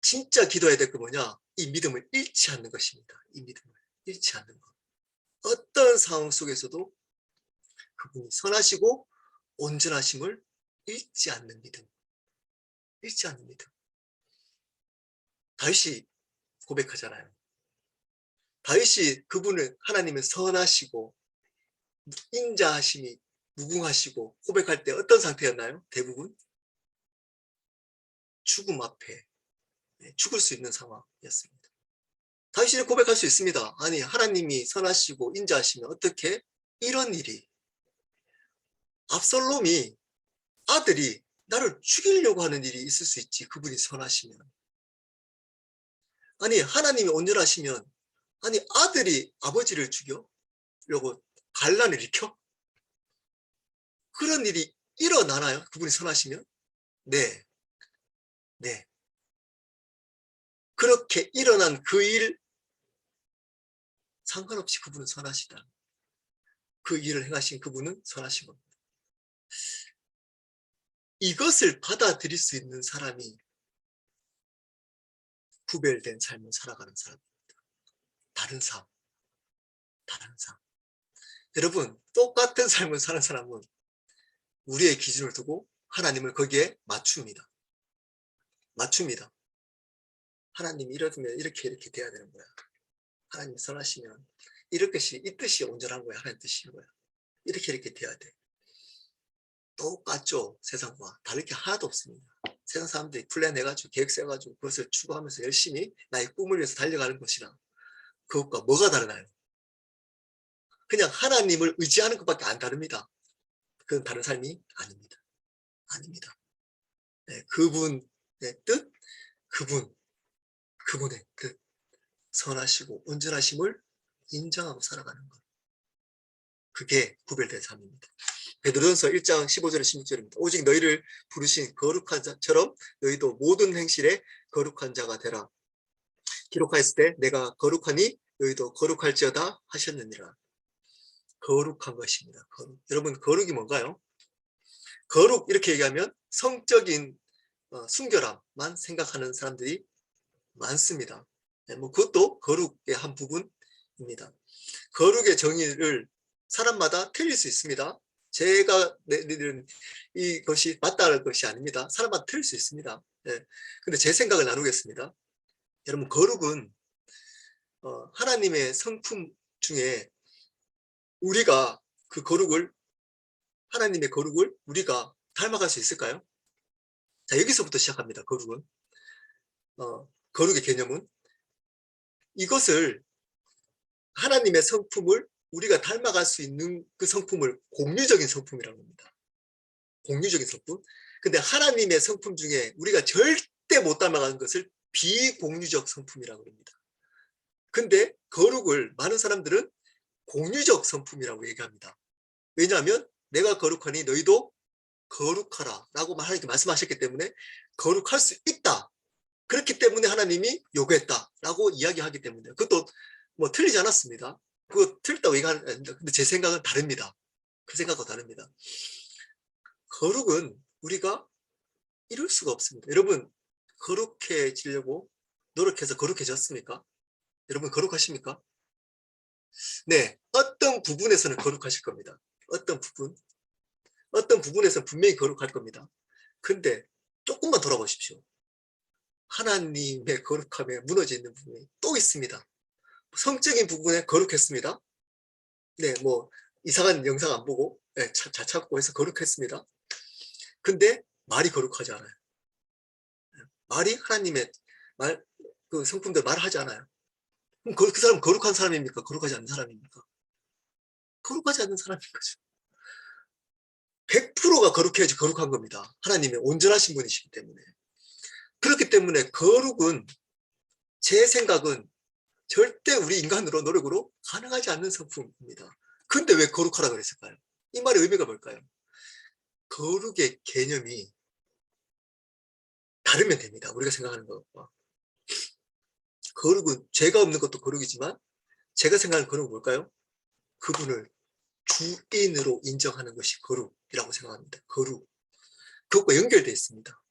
진짜 기도해야 될 거 뭐냐? 이 믿음을 잃지 않는 것입니다. 이 믿음을 잃지 않는 것. 어떤 상황 속에서도 그분이 선하시고 온전하심을 잃지 않는 믿음. 잃지 않는 믿음. 다윗이 고백하잖아요. 다윗이 그분을 하나님은 선하시고 인자하심이 무궁하시고 고백할 때 어떤 상태였나요? 대부분 죽음 앞에 죽을 수 있는 상황이었습니다. 다윗이 고백할 수 있습니다. 아니 하나님이 선하시고 인자하시면 어떻게 이런 일이, 압살롬이 아들이 나를 죽이려고 하는 일이 있을 수 있지. 그분이 선하시면. 아니 하나님이 온전하시면 아니 아들이 아버지를 죽이려고 반란을 일으켜? 그런 일이 일어나나요? 그분이 선하시면? 네. 네. 그렇게 일어난 그 일 상관없이 그분은 선하시다. 그 일을 행하신 그분은 선하신 겁니다. 이것을 받아들일 수 있는 사람이 구별된 삶을 살아가는 사람입니다. 다른 삶. 여러분, 똑같은 삶을 사는 사람은 우리의 기준을 두고 하나님을 거기에 맞춥니다. 하나님이 이러면 이렇게 돼야 되는 거야. 하나님이 선하시면 이 뜻이 온전한 거야. 하나님 뜻인 거야. 이렇게 돼야 돼. 똑같죠. 세상과 다를 게 하나도 없습니다. 세상 사람들이 플랜 해가지고 계획 세가지고 그것을 추구하면서 열심히 나의 꿈을 위해서 달려가는 것이랑 그것과 뭐가 다르나요? 그냥 하나님을 의지하는 것밖에 안 다릅니다. 그건 다른 삶이 아닙니다. 네, 그분의 뜻, 그분의 뜻, 선하시고 온전하심을 인정하고 살아가는 것. 그게 구별된 삶입니다. 베드로전서 1장 15절에 16절입니다. 오직 너희를 부르신 거룩한 자처럼 너희도 모든 행실에 거룩한 자가 되라. 기록하였을 때 내가 거룩하니 너희도 거룩할지어다 하셨느니라. 거룩한 것입니다. 여러분 거룩이 뭔가요? 거룩 이렇게 얘기하면 성적인 순결함만 생각하는 사람들이 많습니다. 뭐 그것도 거룩의 한 부분입니다. 거룩의 정의를 사람마다 틀릴 수 있습니다. 제가 내리는 이것이 맞다는 것이 아닙니다. 사람마다 틀릴 수 있습니다. 예. 근데 제 생각을 나누겠습니다. 여러분, 거룩은 하나님의 성품 중에 우리가 그 거룩을, 하나님의 거룩을 우리가 닮아갈 수 있을까요? 자, 여기서부터 시작합니다. 거룩은. 거룩의 개념은 이것을, 하나님의 성품을 우리가 닮아갈 수 있는 그 성품을 공유적인 성품이라고 합니다. 공유적인 성품. 근데 하나님의 성품 중에 우리가 절대 못 닮아가는 것을 비공유적 성품이라고 합니다. 근데 거룩을 많은 사람들은 공유적 성품이라고 얘기합니다. 왜냐하면 내가 거룩하니 너희도 거룩하라 라고 하나님께 말씀하셨기 때문에 거룩할 수 있다. 그렇기 때문에 하나님이 요구했다 라고 이야기하기 때문에, 그것도 뭐 틀리지 않았습니다. 그거 틀렸다고 얘기하는, 근데 제 생각은 다릅니다. 그 생각과 다릅니다. 거룩은 우리가 이룰 수가 없습니다. 여러분, 거룩해지려고 노력해서 거룩해졌습니까? 여러분, 거룩하십니까? 네, 어떤 부분에서는 거룩하실 겁니다. 어떤 부분에서는 분명히 거룩할 겁니다. 근데 조금만 돌아보십시오. 하나님의 거룩함에 무너져 있는 부분이 또 있습니다. 성적인 부분에 거룩했습니다. 네, 뭐 이상한 영상 안 보고, 네, 잘 찾고 해서 거룩했습니다. 근데 말이 거룩하지 않아요. 말이 하나님의 그 성품들 말하지 않아요. 그럼 그 사람은 거룩한 사람입니까? 거룩하지 않는 사람입니까? 거룩하지 않는 사람인 거죠. 100%가 거룩해야지 거룩한 겁니다. 하나님의 온전하신 분이시기 때문에. 그렇기 때문에 거룩은, 제 생각은 절대 우리 인간으로 노력으로 가능하지 않는 성품입니다. 근데 왜 거룩하라 그랬을까요? 이 말의 의미가 뭘까요? 거룩의 개념이 다르면 됩니다. 우리가 생각하는 것과. 거룩은 죄가 없는 것도 거룩이지만, 제가 생각하는 거룩은 뭘까요? 그분을 주인으로 인정하는 것이 거룩이라고 생각합니다. 거룩. 그것과 연결되어 있습니다.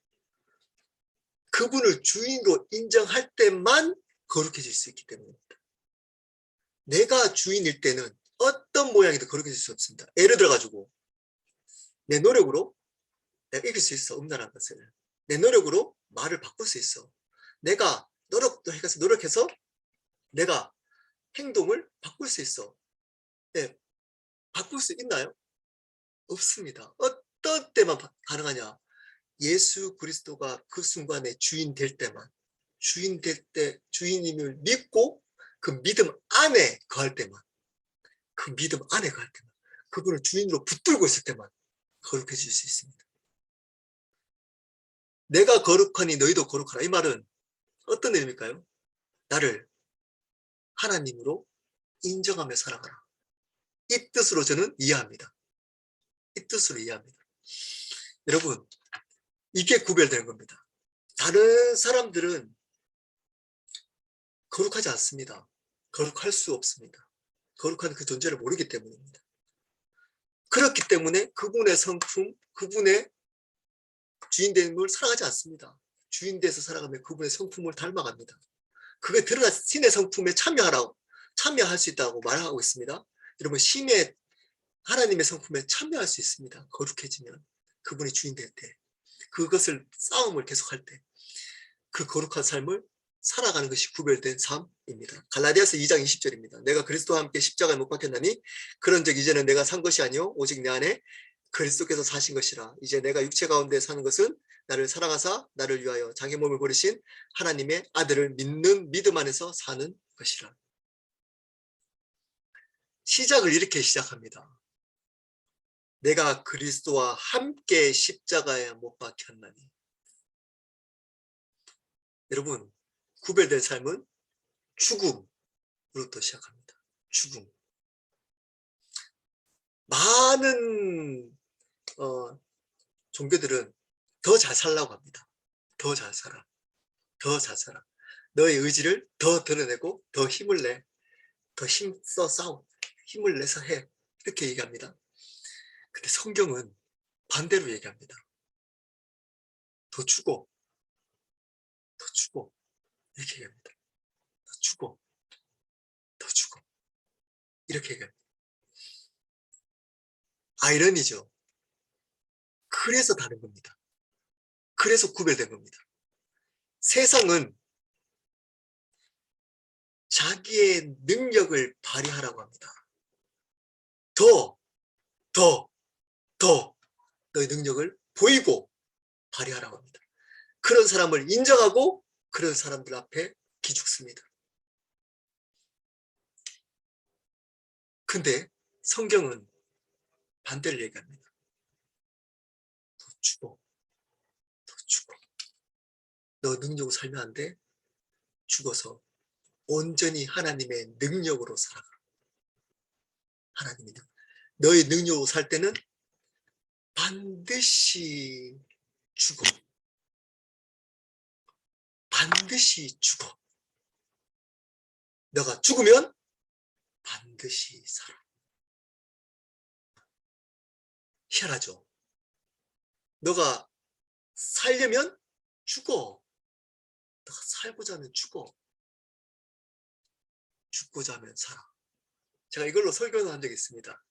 그분을 주인으로 인정할 때만 거룩해질 수 있기 때문입니다. 내가 주인일 때는 어떤 모양이든 거룩해질 수 없습니다. 예를 들어가지고 내 노력으로 내가 이길 수 있어, 음란한 것을. 내 노력으로 말을 바꿀 수 있어. 내가 노력해서 내가 행동을 바꿀 수 있어. 네, 바꿀 수 있나요? 없습니다. 어떤 때만 가능하냐? 예수 그리스도가 그 순간에 주인 될 때만, 주인임을 믿고 그 믿음 안에 거할 때만, 그분을 주인으로 붙들고 있을 때만 거룩해질 수 있습니다. 내가 거룩하니 너희도 거룩하라. 이 말은 어떤 의미일까요? 나를 하나님으로 인정하며 살아가라. 이 뜻으로 저는 이해합니다. 이 뜻으로 이해합니다. 여러분, 이게 구별되는 겁니다. 다른 사람들은 거룩하지 않습니다. 거룩할 수 없습니다. 거룩한 그 존재를 모르기 때문입니다. 그렇기 때문에 그분의 성품, 그분의 주인됨을 살아가지 않습니다. 주인돼서 살아가면 그분의 성품을 닮아갑니다. 그게 드러난 신의 성품에 참여할 수 있다고 말하고 있습니다. 여러분, 신의 하나님의 성품에 참여할 수 있습니다. 거룩해지면, 그분이 주인 될 때, 그것을 싸움을 계속할 때, 그 거룩한 삶을 살아가는 것이 구별된 삶입니다. 갈라디아서 2장 20절입니다. 내가 그리스도와 함께 십자가에 못 박혔나니 그런즉 이제는 내가 산 것이 아니요 오직 내 안에 그리스도께서 사신 것이라. 이제 내가 육체 가운데 사는 것은 나를 사랑하사 나를 위하여 자기 몸을 버리신 하나님의 아들을 믿는 믿음 안에서 사는 것이라. 시작을 이렇게 시작합니다. 내가 그리스도와 함께 십자가에 못 박혔나니. 여러분, 구별된 삶은 죽음으로부터 시작합니다. 죽음. 많은 종교들은 더 잘 살라고 합니다. 더 잘 살아. 더 잘 살아. 너의 의지를 더 드러내고 더 힘을 내. 더 힘써 싸워. 힘을 내서 해. 이렇게 얘기합니다. 근데 성경은 반대로 얘기합니다. 더 죽어. 더 죽어. 이렇게 얘기합니다. 더 죽어. 더 죽어. 이렇게 얘기합니다. 아이러니죠. 그래서 다른 겁니다. 그래서 구별된 겁니다. 세상은 자기의 능력을 발휘하라고 합니다. 더, 더, 더 너의 능력을 보이고 발휘하라고 합니다. 그런 사람을 인정하고 그런 사람들 앞에 기죽습니다. 근데 성경은 반대를 얘기합니다. 더 죽어, 더 죽어. 너 능력으로 살면 안 돼? 죽어서 온전히 하나님의 능력으로 살아가. 하나님의 능력. 너의 능력으로 살 때는 반드시 죽어. 반드시 죽어. 너가 죽으면 반드시 살아. 희한하죠? 너가 살려면 죽어. 너가 살고자 하면 죽어. 죽고자 하면 살아. 제가 이걸로 설교를 한 적이 있습니다.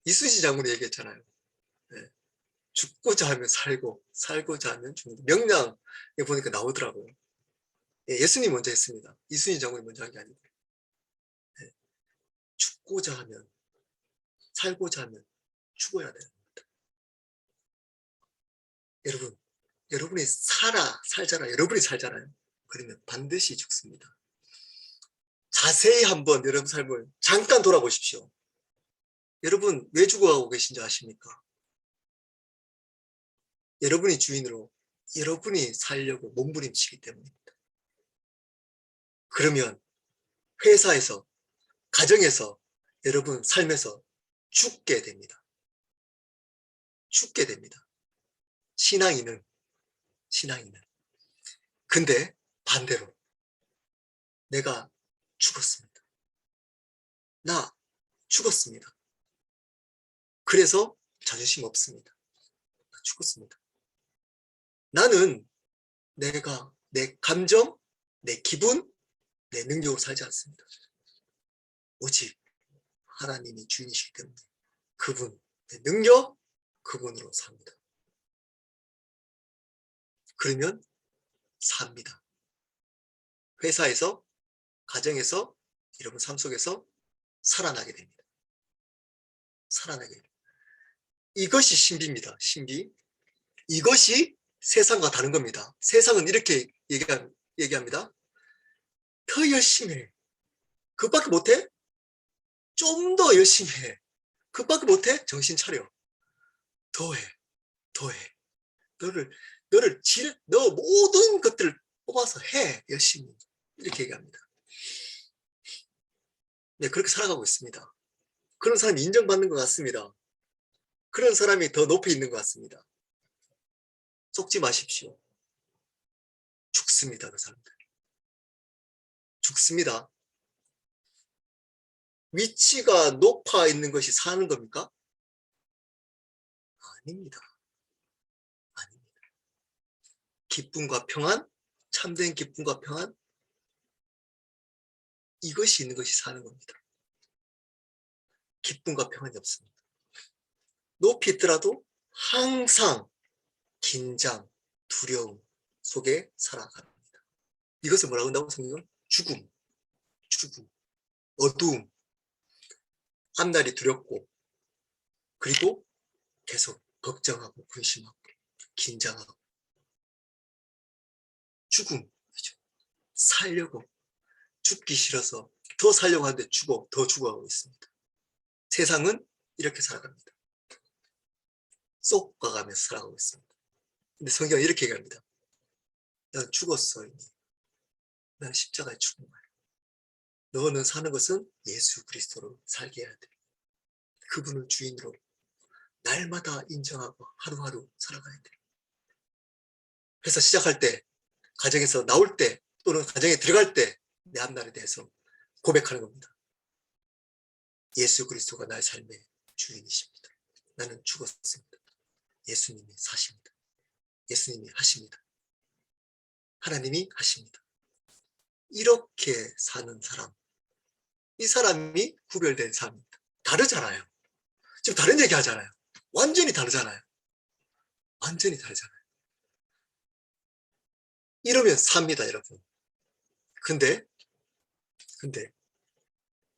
이순신 장군이 얘기했잖아요. 네. 죽고자 하면 살고 살고자 하면 죽는다. 명량에 보니까 나오더라고요. 예, 예수님이 먼저 했습니다. 이순신 장군이 먼저 한 게 아니고. 네. 죽고자 하면 살고자 하면 죽어야 되는 겁니다. 여러분, 여러분이 살잖아요. 여러분이 살잖아요. 그러면 반드시 죽습니다. 자세히 한번 여러분 삶을 잠깐 돌아보십시오. 여러분 왜 죽어가고 계신지 아십니까? 여러분이 주인으로 여러분이 살려고 몸부림치기 때문입니다. 그러면 회사에서, 가정에서, 여러분 삶에서 죽게 됩니다. 죽게 됩니다. 신앙인은. 근데 반대로 내가 죽었습니다. 나 죽었습니다. 그래서 자존심 없습니다. 나 죽었습니다. 나는 내가 내 감정, 내 기분, 내 능력으로 살지 않습니다. 오직 하나님이 주인이시기 때문에 그분, 내 능력, 그분으로 삽니다. 그러면 삽니다. 회사에서, 가정에서, 여러분 삶 속에서 살아나게 됩니다. 살아나게 됩니다. 이것이 신비입니다. 신비. 이것이 세상과 다른 겁니다. 세상은 이렇게 얘기합니다. 더 열심히 해. 그것밖에 못해? 좀 더 열심히 해. 그것밖에 못해? 정신 차려. 더 해. 더 해. 너 모든 것들을 뽑아서 해. 열심히. 이렇게 얘기합니다. 네, 그렇게 살아가고 있습니다. 그런 사람이 인정받는 것 같습니다. 그런 사람이 더 높이 있는 것 같습니다. 속지 마십시오. 죽습니다, 그 사람들. 죽습니다. 위치가 높아 있는 것이 사는 겁니까? 아닙니다. 아닙니다. 기쁨과 평안, 참된 기쁨과 평안, 이것이 있는 것이 사는 겁니다. 기쁨과 평안이 없습니다. 높이 있더라도 항상 긴장, 두려움 속에 살아갑니다. 이것을 뭐라고 한다고 성경은? 죽음, 어두움, 앞날이 두렵고, 그리고 계속 걱정하고 근심하고 긴장하고 죽음이죠. 살려고 죽기 싫어서 더 살려고 하는데 더 죽어가고 있습니다. 세상은 이렇게 살아갑니다. 쏙가가면서 살아가고 있습니다. 근데 성경은 이렇게 얘기합니다. 난 죽었어 이미. 난 십자가에 죽은 거야. 너는 사는 것은 예수 그리스도로 살게 해야 돼. 그분을 주인으로 날마다 인정하고 하루하루 살아가야 돼. 회사 시작할 때, 가정에서 나올 때, 또는 가정에 들어갈 때 내 앞날에 대해서 고백하는 겁니다. 예수 그리스도가 나의 삶의 주인이십니다. 나는 죽었습니다. 예수님이 사십니다. 예수님이 하십니다. 하나님이 하십니다. 이렇게 사는 사람, 이 사람이 구별된 사람입니다. 다르잖아요. 지금 다른 얘기 하잖아요. 완전히 다르잖아요. 완전히 다르잖아요. 이러면 삽니다, 여러분. 근데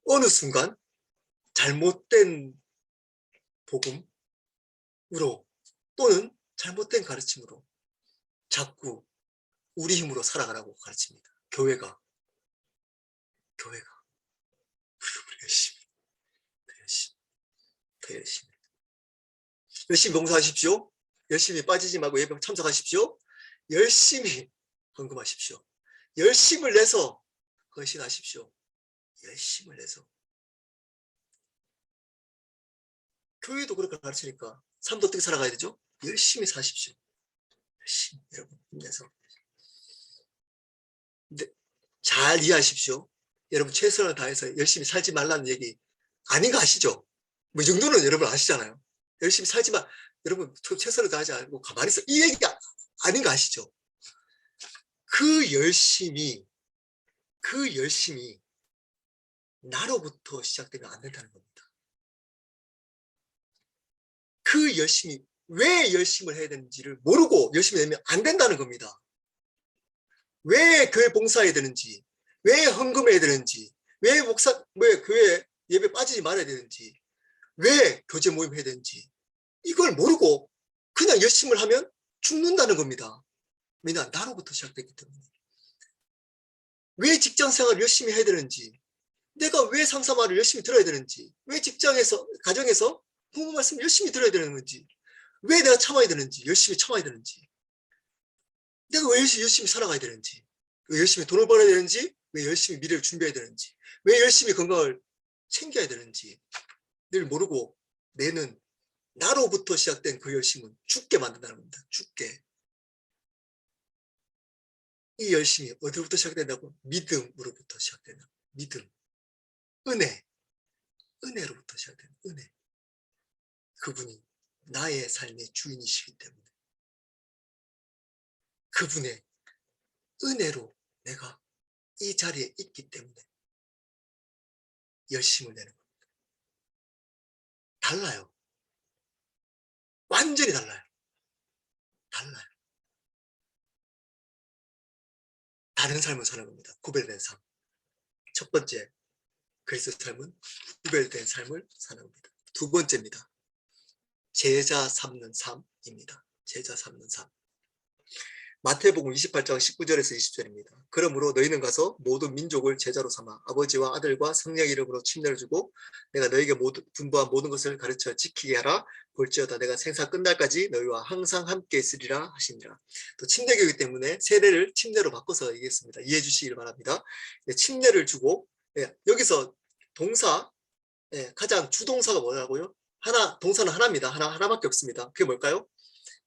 어느 순간 잘못된 복음으로 또는 잘못된 가르침으로 자꾸 우리 힘으로 살아가라고 가르칩니다. 교회가 우리 열심히, 더 열심히, 더 열심히. 열심히 봉사하십시오. 열심히 빠지지 말고 예배 참석하십시오. 열심히 헌금하십시오. 열심을 내서 헌신하십시오. 열심을 내서. 교회도 그렇게 가르치니까 삶도 어떻게 살아가야 되죠? 열심히 사십시오. 열심히 여러분 힘내서. 근데 잘 이해하십시오. 여러분 최선을 다해서 열심히 살지 말라는 얘기 아닌 거 아시죠? 뭐 이 정도는 여러분 아시잖아요. 열심히 살지만 여러분 최선을 다하지 않고 가만히 있어. 이 얘기가 아닌 거 아시죠? 그 열심이 나로부터 시작되면 안 된다는 겁니다. 그 열심이 왜 열심을 해야 되는지를 모르고 열심히 하면 안 된다는 겁니다. 왜 교회 봉사해야 되는지, 왜 헌금해야 되는지, 왜 교회 예배 빠지지 말아야 되는지, 왜 교제 모임 해야 되는지 이걸 모르고 그냥 열심을 하면 죽는다는 겁니다. 왜냐? 나로부터 시작됐기 때문에. 왜 직장 생활을 열심히 해야 되는지, 내가 왜 상사 말을 열심히 들어야 되는지, 왜 직장에서, 가정에서 부모 말씀 열심히 들어야 되는 건지, 왜 내가 참아야 되는지, 열심히 참아야 되는지, 내가 왜 열심히 살아가야 되는지, 왜 열심히 돈을 벌어야 되는지, 왜 열심히 미래를 준비해야 되는지, 왜 열심히 건강을 챙겨야 되는지 늘 모르고 내는 나로부터 시작된 그 열심은 죽게 만든다는 겁니다. 죽게. 이 열심이 어디로부터 시작된다고? 믿음으로부터 시작된다. 믿음. 은혜로부터 시작되는 은혜. 그분이 나의 삶의 주인이시기 때문에 그분의 은혜로 내가 이 자리에 있기 때문에 열심을 내는 겁니다. 달라요. 완전히 달라요. 달라요. 다른 삶을 사는 겁니다. 구별된 삶. 첫 번째, 그리스도의 삶은 구별된 삶을 사는 겁니다. 두 번째입니다. 제자 삼는 삶입니다. 제자 삼는 삶. 마태복음 28장 19절에서 20절입니다. 그러므로 너희는 가서 모든 민족을 제자로 삼아 아버지와 아들과 성령 이름으로 침례를 주고 내가 너희에게 분부한 모든 것을 가르쳐 지키게 하라. 볼지어다 내가 생사 끝날까지 너희와 항상 함께 있으리라 하시니라. 또 침례교이기 때문에 세례를 침례로 바꿔서 얘기했습니다. 이해해 주시길 바랍니다. 침례를 주고 여기서 동사 가장 주동사가 뭐라고요? 동사는 하나입니다. 하나밖에 없습니다. 그게 뭘까요?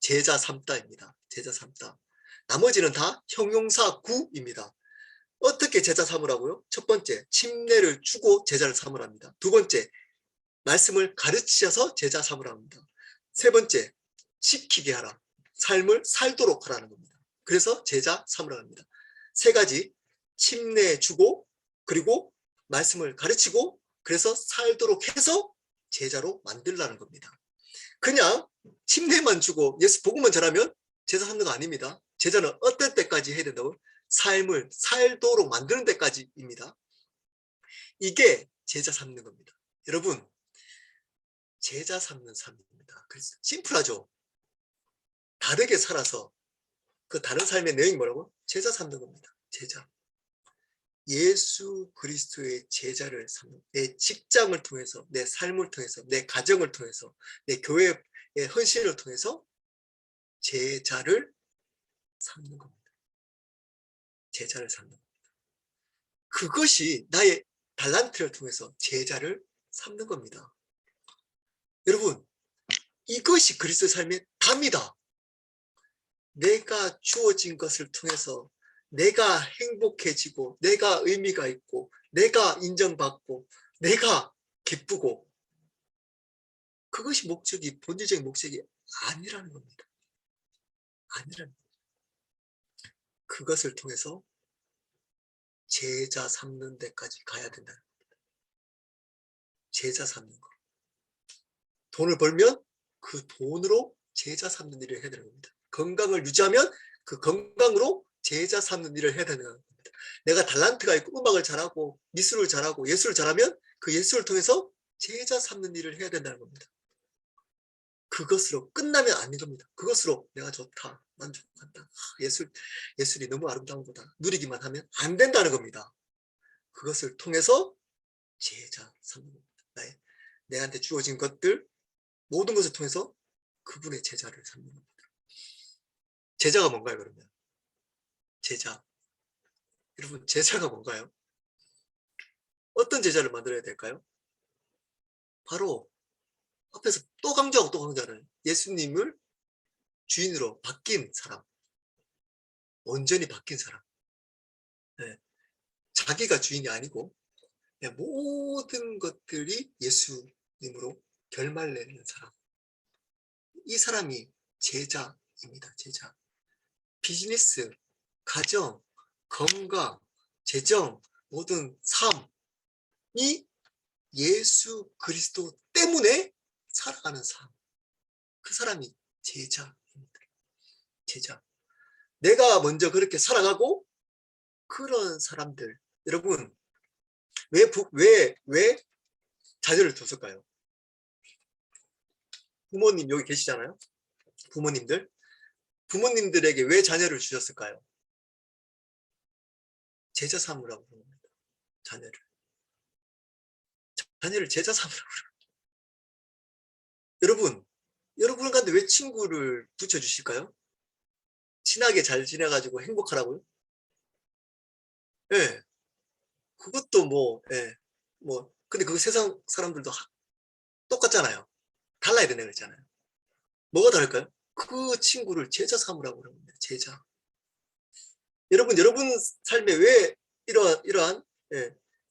제자 삼다입니다. 제자 삼다. 나머지는 다 형용사 구입니다. 어떻게 제자 삼으라고요? 첫 번째, 침례를 주고 제자를 삼으랍니다. 두 번째, 말씀을 가르치셔서 제자 삼으랍니다. 세 번째, 지키게 하라. 삶을 살도록 하라는 겁니다. 그래서 제자 삼으라 합니다. 세 가지, 침례 주고 그리고 말씀을 가르치고 그래서 살도록 해서 제자로 만들라는 겁니다. 그냥 침례만 주고 예수 복음만 전하면 제자 삼는 거 아닙니다. 제자는 어떤 때까지 해야 된다고? 삶을 살도록 만드는 데까지입니다. 이게 제자 삼는 겁니다. 여러분, 제자 삼는 삶입니다. 그래서 심플하죠? 다르게 살아서 그 다른 삶의 내용이 뭐라고? 제자 삼는 겁니다. 제자. 예수 그리스도의 제자를 삼는, 내 직장을 통해서, 내 삶을 통해서, 내 가정을 통해서, 내 교회의 헌신을 통해서 제자를 삼는 겁니다. 제자를 삼는 겁니다. 그것이 나의 달란트를 통해서 제자를 삼는 겁니다. 여러분, 이것이 그리스도의 삶의 답니다. 내가 주어진 것을 통해서 내가 행복해지고 내가 의미가 있고 내가 인정받고 내가 기쁘고 그것이 목적이 본질적인 목적이 아니라는 겁니다. 아니라는 겁니다. 그것을 통해서 제자 삼는 데까지 가야 된다는 겁니다. 제자 삼는 거. 돈을 벌면 그 돈으로 제자 삼는 일을 해야 되는 겁니다. 건강을 유지하면 그 건강으로 제자 삼는 일을 해야 되는 겁니다. 내가 달란트가 있고 음악을 잘하고 미술을 잘하고 예술을 잘하면 그 예술을 통해서 제자 삼는 일을 해야 된다는 겁니다. 그것으로 끝나면 아닌 겁니다. 그것으로 내가 좋다, 만족한다, 예술이 너무 아름다운 거다, 누리기만 하면 안 된다는 겁니다. 그것을 통해서 제자 삼는 겁니다. 내한테 주어진 것들 모든 것을 통해서 그분의 제자를 삼는 겁니다. 제자가 뭔가요, 그러면? 제자. 여러분, 제자가 뭔가요? 어떤 제자를 만들어야 될까요? 바로 앞에서 또 강조하고 또 강조하는 예수님을 주인으로 바뀐 사람, 온전히 바뀐 사람. 네. 자기가 주인이 아니고 모든 것들이 예수님으로 결말내는 사람. 이 사람이 제자입니다. 제자. 비즈니스, 가정, 건강, 재정, 모든 삶이 예수 그리스도 때문에 살아가는 삶. 그 사람이 제자입니다. 제자. 내가 먼저 그렇게 살아가고 그런 사람들. 여러분, 왜 자녀를 뒀을까요? 부모님 여기 계시잖아요. 부모님들에게 왜 자녀를 주셨을까요? 제자 삼으라고 합니다. 자녀를 제자 삼으라고. 여러분 가운데 왜 친구를 붙여주실까요? 친하게 잘 지내가지고 행복하라고요? 예. 그것도 근데 그 세상 사람들도 똑같잖아요. 달라야 된다고 그랬잖아요. 뭐가 다를까요? 그 친구를 제자 삼으라고 합니다. 제자. 여러분 삶에 왜 이러한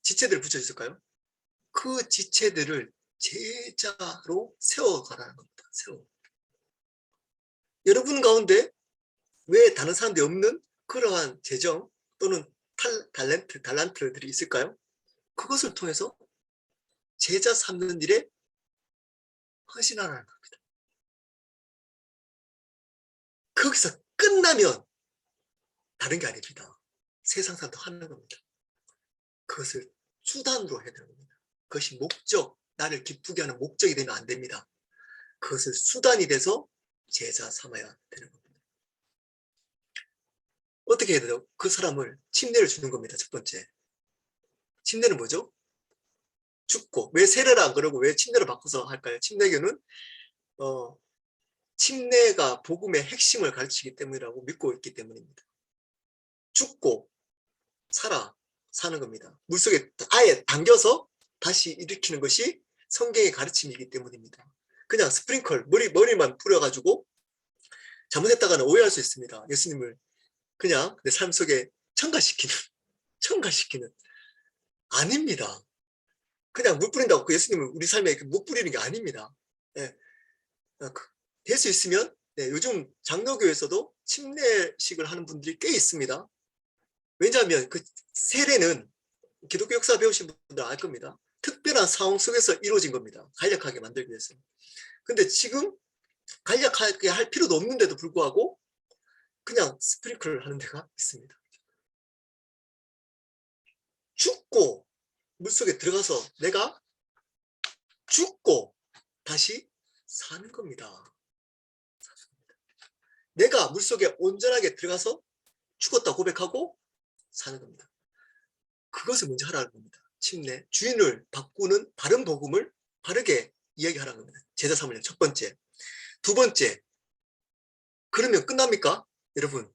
지체들을 붙여주실까요? 그 지체들을 제자로 세워가라는 겁니다. 여러분 가운데 왜 다른 사람들이 없는 그러한 재정 또는 달란트들이 있을까요? 그것을 통해서 제자 삼는 일에 헌신하라는 겁니다. 거기서 끝나면 다른 게 아닙니다. 세상 사람도 하는 겁니다. 그것을 수단으로 해야 되는 겁니다. 그것이 나를 기쁘게 하는 목적이 되면 안 됩니다. 그것을 수단이 돼서 제자 삼아야 되는 겁니다. 어떻게 해야 돼요? 그 사람을 침례를 주는 겁니다. 첫 번째. 침례는 뭐죠? 죽고. 왜 세례를 안 그러고 왜 침례를 바꿔서 할까요? 침례교는 침례가 복음의 핵심을 가르치기 때문이라고 믿고 있기 때문입니다. 죽고 사는 겁니다. 물속에 아예 당겨서 다시 일으키는 것이 성경의 가르침이기 때문입니다. 그냥 스프링클 머리만 뿌려가지고 잘못했다가는 오해할 수 있습니다. 예수님을 그냥 내 삶 속에 첨가시키는 아닙니다. 그냥 물 뿌린다고 예수님을 우리 삶에 못 뿌리는 게 아닙니다. 될 수 있으면 요즘 장로교에서도 침례식을 하는 분들이 꽤 있습니다. 왜냐하면 그 세례는 기독교 역사 배우신 분들 알 겁니다. 특별한 상황 속에서 이루어진 겁니다. 간략하게 만들기 위해서. 근데 지금 간략하게 할 필요도 없는데도 불구하고 그냥 스프링클을 하는 데가 있습니다. 죽고 물속에 들어가서 내가 죽고 다시 사는 겁니다. 내가 물속에 온전하게 들어가서 죽었다 고백하고 사는 겁니다. 그것을 먼저 하라는 겁니다. 침례, 주인을 바꾸는 바른 복음을 바르게 이야기하라는 겁니다. 제자 삼으려면 첫 번째. 두 번째, 그러면 끝납니까? 여러분,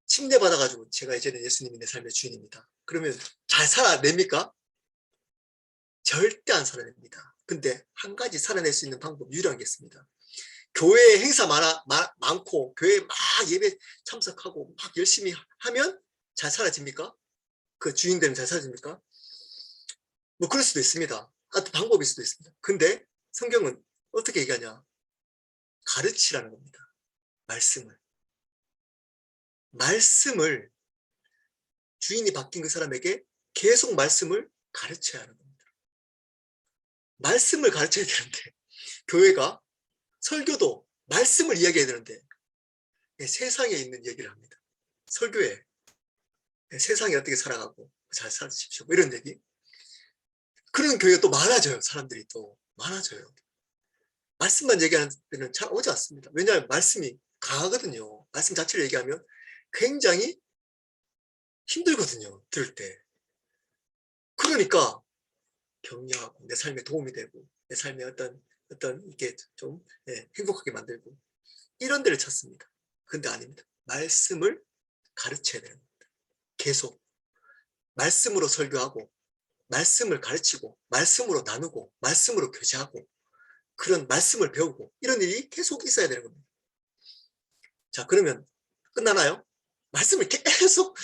침례 받아가지고 제가 이제는 예수님이 내 삶의 주인입니다. 그러면 잘 살아냅니까? 절대 안 살아냅니다. 근데 한 가지 살아낼 수 있는 방법 유일한 게 있습니다. 교회에 행사 많고 교회에 막 예배 참석하고 막 열심히 하면 잘 살아집니까? 그 주인 되면 잘 살아집니까? 뭐 그럴 수도 있습니다. 방법일 수도 있습니다. 근데 성경은 어떻게 얘기하냐? 가르치라는 겁니다. 말씀을 주인이 바뀐 그 사람에게 계속 말씀을 가르쳐야 하는 겁니다. 말씀을 가르쳐야 되는데 교회가 설교도 말씀을 이야기해야 되는데 세상에 있는 얘기를 합니다. 설교에 세상에 어떻게 살아가고 잘 사십시오 이런 얘기. 그런 교회가 또 많아져요. 사람들이 또 많아져요. 말씀만 얘기하는 데는 잘 오지 않습니다. 왜냐하면 말씀이 강하거든요. 말씀 자체를 얘기하면 굉장히 힘들거든요. 들을 때. 그러니까 격려하고 내 삶에 도움이 되고 내 삶에 어떤 이게 좀 행복하게 만들고 이런 데를 찾습니다. 근데 아닙니다. 말씀을 가르쳐야 되는 겁니다. 계속 말씀으로 설교하고 말씀을 가르치고 말씀으로 나누고 말씀으로 교제하고 그런 말씀을 배우고 이런 일이 계속 있어야 되는 겁니다. 자, 그러면 끝나나요? 말씀을 계속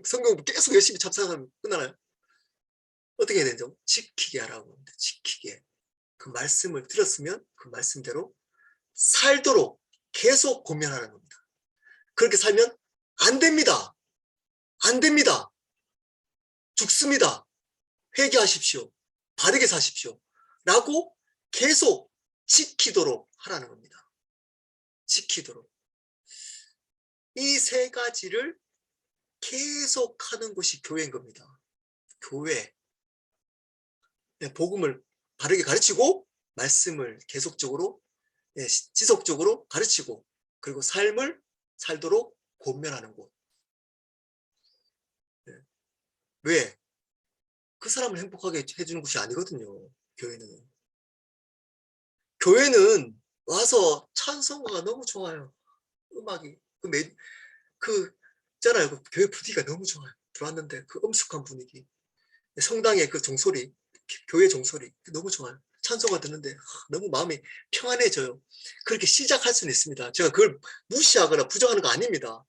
성경 계속 열심히 잡사하면 끝나나요? 어떻게 해야 되죠? 지키게 하라고 합니다. 지키게. 그 말씀을 들었으면 그 말씀대로 살도록 계속 고민하는 겁니다. 그렇게 살면 안 됩니다. 안 됩니다. 죽습니다. 회개하십시오. 바르게 사십시오. 라고 계속 지키도록 하라는 겁니다. 지키도록. 이 세 가지를 계속 하는 것이 교회인 겁니다. 교회. 복음을 바르게 가르치고 말씀을 계속적으로 지속적으로 가르치고 그리고 삶을 살도록 권면하는 곳. 왜? 그 사람을 행복하게 해주는 곳이 아니거든요. 교회는. 교회는 와서 찬송가가 너무 좋아요. 음악이 있잖아요. 그 교회 분위기가 너무 좋아요. 들어왔는데 그 엄숙한 분위기, 성당의 그 종소리, 교회 종소리 너무 좋아요. 찬송가 듣는데 너무 마음이 평안해져요. 그렇게 시작할 수는 있습니다. 제가 그걸 무시하거나 부정하는 거 아닙니다.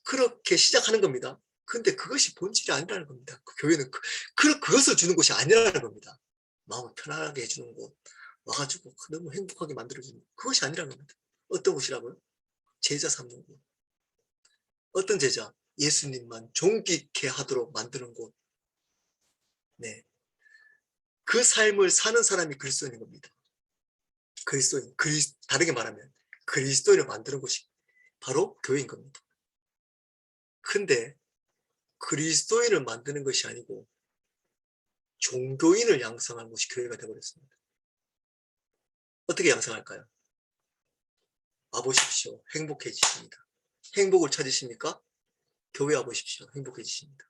그렇게 시작하는 겁니다. 근데 그것이 본질이 아니라는 겁니다. 그 교회는 그것을 주는 것이 아니라는 겁니다. 마음을 편안하게 해주는 곳, 와가지고 너무 행복하게 만들어주는 그것이 아니라는 겁니다. 어떤 곳이라고요? 제자 삼는 곳. 어떤 제자? 예수님만 존귀케 하도록 만드는 곳. 네. 그 삶을 사는 사람이 그리스도인인 겁니다. 그리스도인, 다르게 말하면 그리스도인을 만드는 곳이 바로 교회인 겁니다. 근데 그리스도인을 만드는 것이 아니고 종교인을 양성하는 것이 교회가 되어버렸습니다. 어떻게 양성할까요? 와보십시오. 행복해지십니다. 행복을 찾으십니까? 교회 와보십시오. 행복해지십니다.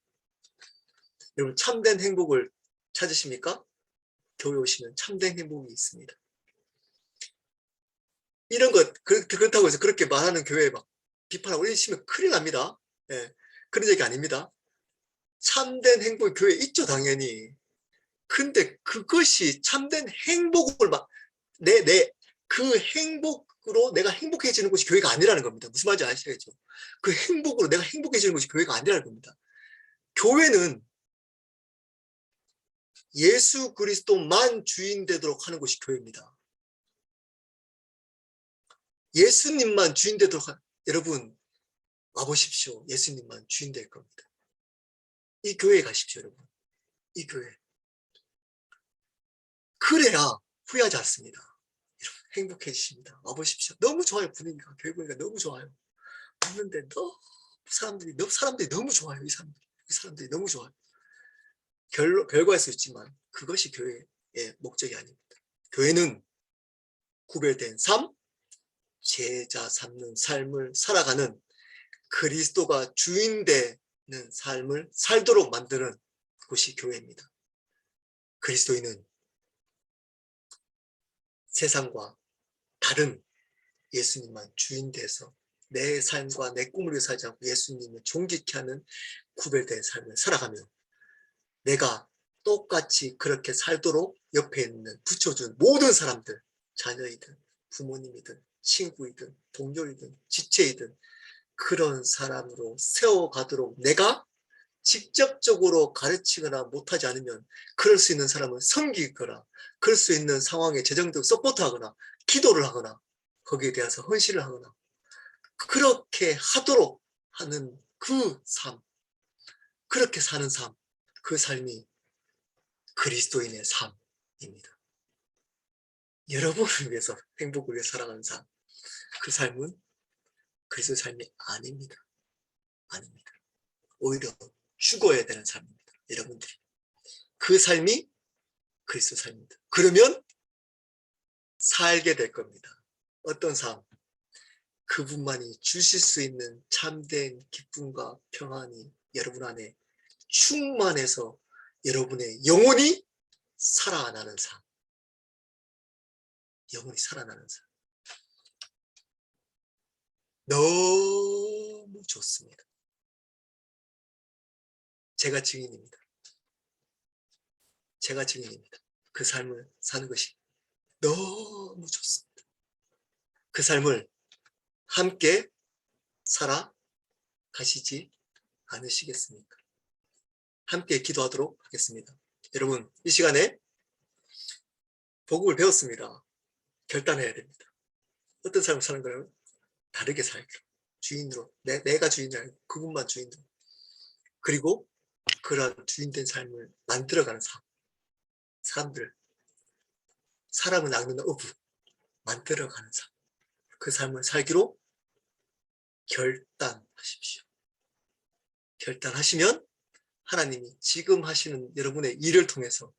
여러분 참된 행복을 찾으십니까? 교회 오시면 참된 행복이 있습니다. 이런 것 그렇다고 해서 그렇게 말하는 교회에 막 비판하고 이러시면 큰일 납니다. 예, 그런 얘기 아닙니다. 참된 행복 교회 있죠 당연히. 근데 그것이 참된 행복을 그 행복으로 내가 행복해지는 것이 교회가 아니라는 겁니다. 무슨 말인지 아시겠죠? 그 행복으로 내가 행복해지는 것이 교회가 아니라는 겁니다. 교회는 예수 그리스도만 주인 되도록 하는 것이 교회입니다. 예수님만 주인 되도록 여러분 와보십시오. 예수님만 주인 될 겁니다. 이 교회에 가십시오. 여러분. 이 교회. 그래야 후회하지 않습니다. 행복해지십니다. 와보십시오. 너무 좋아요. 분위기가. 교회 분위기가 너무 좋아요. 왔는데 너무 사람들이 너무 좋아요. 이 사람들이 너무 좋아요. 별거할 수 있지만 그것이 교회의 목적이 아닙니다. 교회는 구별된 삶, 제자 삼는 삶을 살아가는 그리스도가 주인 되는 삶을 살도록 만드는 곳이 교회입니다. 그리스도인은 세상과 다른 예수님만 주인 돼서 내 삶과 내 꿈을 위해 살지 않고 예수님을 존귀케 하는 구별된 삶을 살아가며 내가 똑같이 그렇게 살도록 옆에 있는 붙여준 모든 사람들, 자녀이든 부모님이든 친구이든 동료이든 지체이든 그런 사람으로 세워가도록 내가 직접적으로 가르치거나 못하지 않으면 그럴 수 있는 사람은 섬기거나 그럴 수 있는 상황에 재정적 서포트하거나 기도를 하거나 거기에 대해서 헌신을 하거나 그렇게 하도록 하는 그 삶, 그렇게 사는 삶, 그 삶이 그리스도인의 삶입니다. 여러분을 위해서 행복을 위해 살아가는 삶, 그 삶은 그리스도의 삶이 아닙니다. 아닙니다. 오히려 죽어야 되는 삶입니다. 여러분들이 그 삶이 그리스도 삶입니다. 그러면 살게 될 겁니다. 어떤 삶? 그분만이 주실 수 있는 참된 기쁨과 평안이 여러분 안에 충만해서 여러분의 영혼이 살아나는 삶. 영혼이 살아나는 삶. 너무 좋습니다. 제가 증인입니다. 제가 증인입니다. 그 삶을 사는 것이 너무 좋습니다. 그 삶을 함께 살아가시지 않으시겠습니까? 함께 기도하도록 하겠습니다. 여러분, 이 시간에 복음을 배웠습니다. 결단해야 됩니다. 어떤 삶을 사는 거라면 다르게 살기로. 주인으로. 내가 주인이 아니고 그분만 주인으로. 그리고 그런 주인된 삶을 만들어가는 삶. 사람을 낚는 어부. 만들어가는 삶. 그 삶을 살기로 결단하십시오. 결단하시면 하나님이 지금 하시는 여러분의 일을 통해서,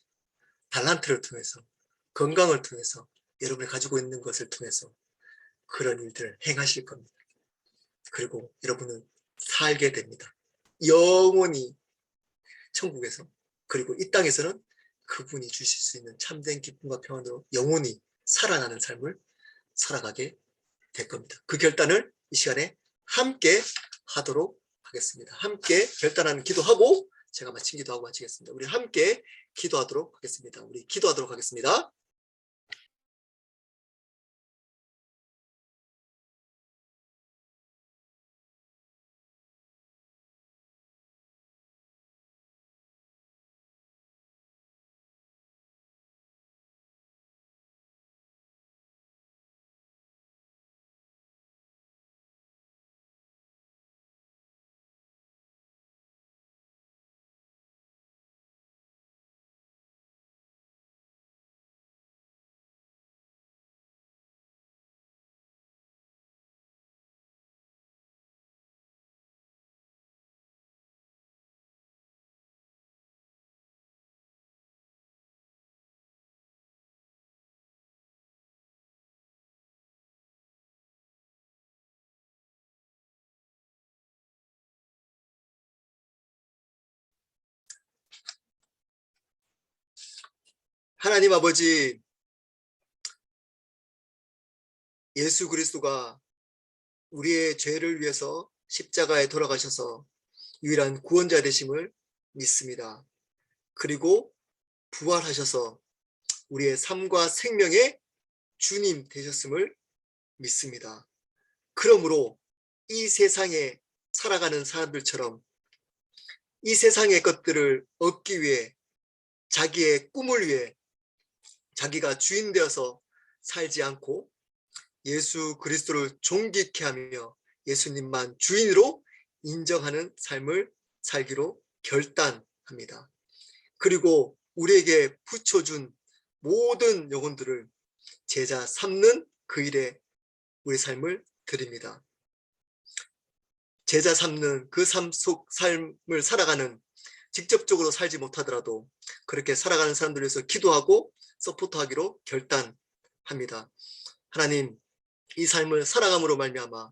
달란트를 통해서, 건강을 통해서, 여러분이 가지고 있는 것을 통해서 그런 일들을 행하실 겁니다. 그리고 여러분은 살게 됩니다. 영원히 천국에서, 그리고 이 땅에서는 그분이 주실 수 있는 참된 기쁨과 평안으로 영원히 살아나는 삶을 살아가게 될 겁니다. 그 결단을 이 시간에 함께 하도록 하겠습니다. 함께 결단하는 기도하고 제가 마친 기도하고 마치겠습니다. 우리 함께 기도하도록 하겠습니다. 우리 기도하도록 하겠습니다. 하나님 아버지, 예수 그리스도가 우리의 죄를 위해서 십자가에 돌아가셔서 유일한 구원자 되심을 믿습니다. 그리고 부활하셔서 우리의 삶과 생명의 주님 되셨음을 믿습니다. 그러므로 이 세상에 살아가는 사람들처럼 이 세상의 것들을 얻기 위해, 자기의 꿈을 위해 자기가 주인 되어서 살지 않고 예수 그리스도를 존귀케 하며 예수님만 주인으로 인정하는 삶을 살기로 결단합니다. 그리고 우리에게 붙여준 모든 영혼들을 제자 삼는 그 일에 우리 삶을 드립니다. 제자 삼는 그 삶을 살아가는, 직접적으로 살지 못하더라도 그렇게 살아가는 사람들을 위해서 기도하고 서포트하기로 결단합니다. 하나님, 이 삶을 살아감으로 말미암아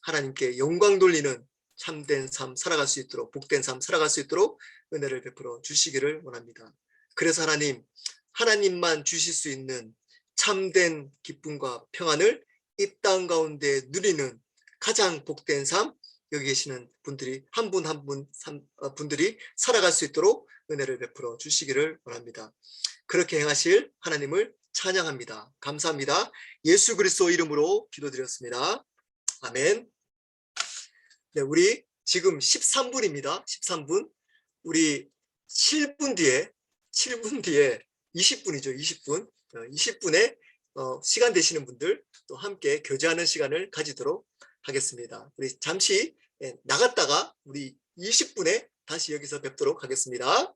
하나님께 영광 돌리는 참된 삶 살아갈 수 있도록, 복된 삶 살아갈 수 있도록 은혜를 베풀어 주시기를 원합니다. 그래서 하나님만 주실 수 있는 참된 기쁨과 평안을 이 땅 가운데 누리는 가장 복된 삶, 여기 계시는 분들이 한 분 한 분 분들이 살아갈 수 있도록 은혜를 베풀어 주시기를 원합니다. 그렇게 행하실 하나님을 찬양합니다. 감사합니다. 예수 그리스도 이름으로 기도드렸습니다. 아멘. 네, 우리 지금 13분입니다. 13분. 우리 7분 뒤에 20분이죠. 20분. 20분에 시간 되시는 분들 또 함께 교제하는 시간을 가지도록 하겠습니다. 우리 잠시 나갔다가 우리 20분에 다시 여기서 뵙도록 하겠습니다.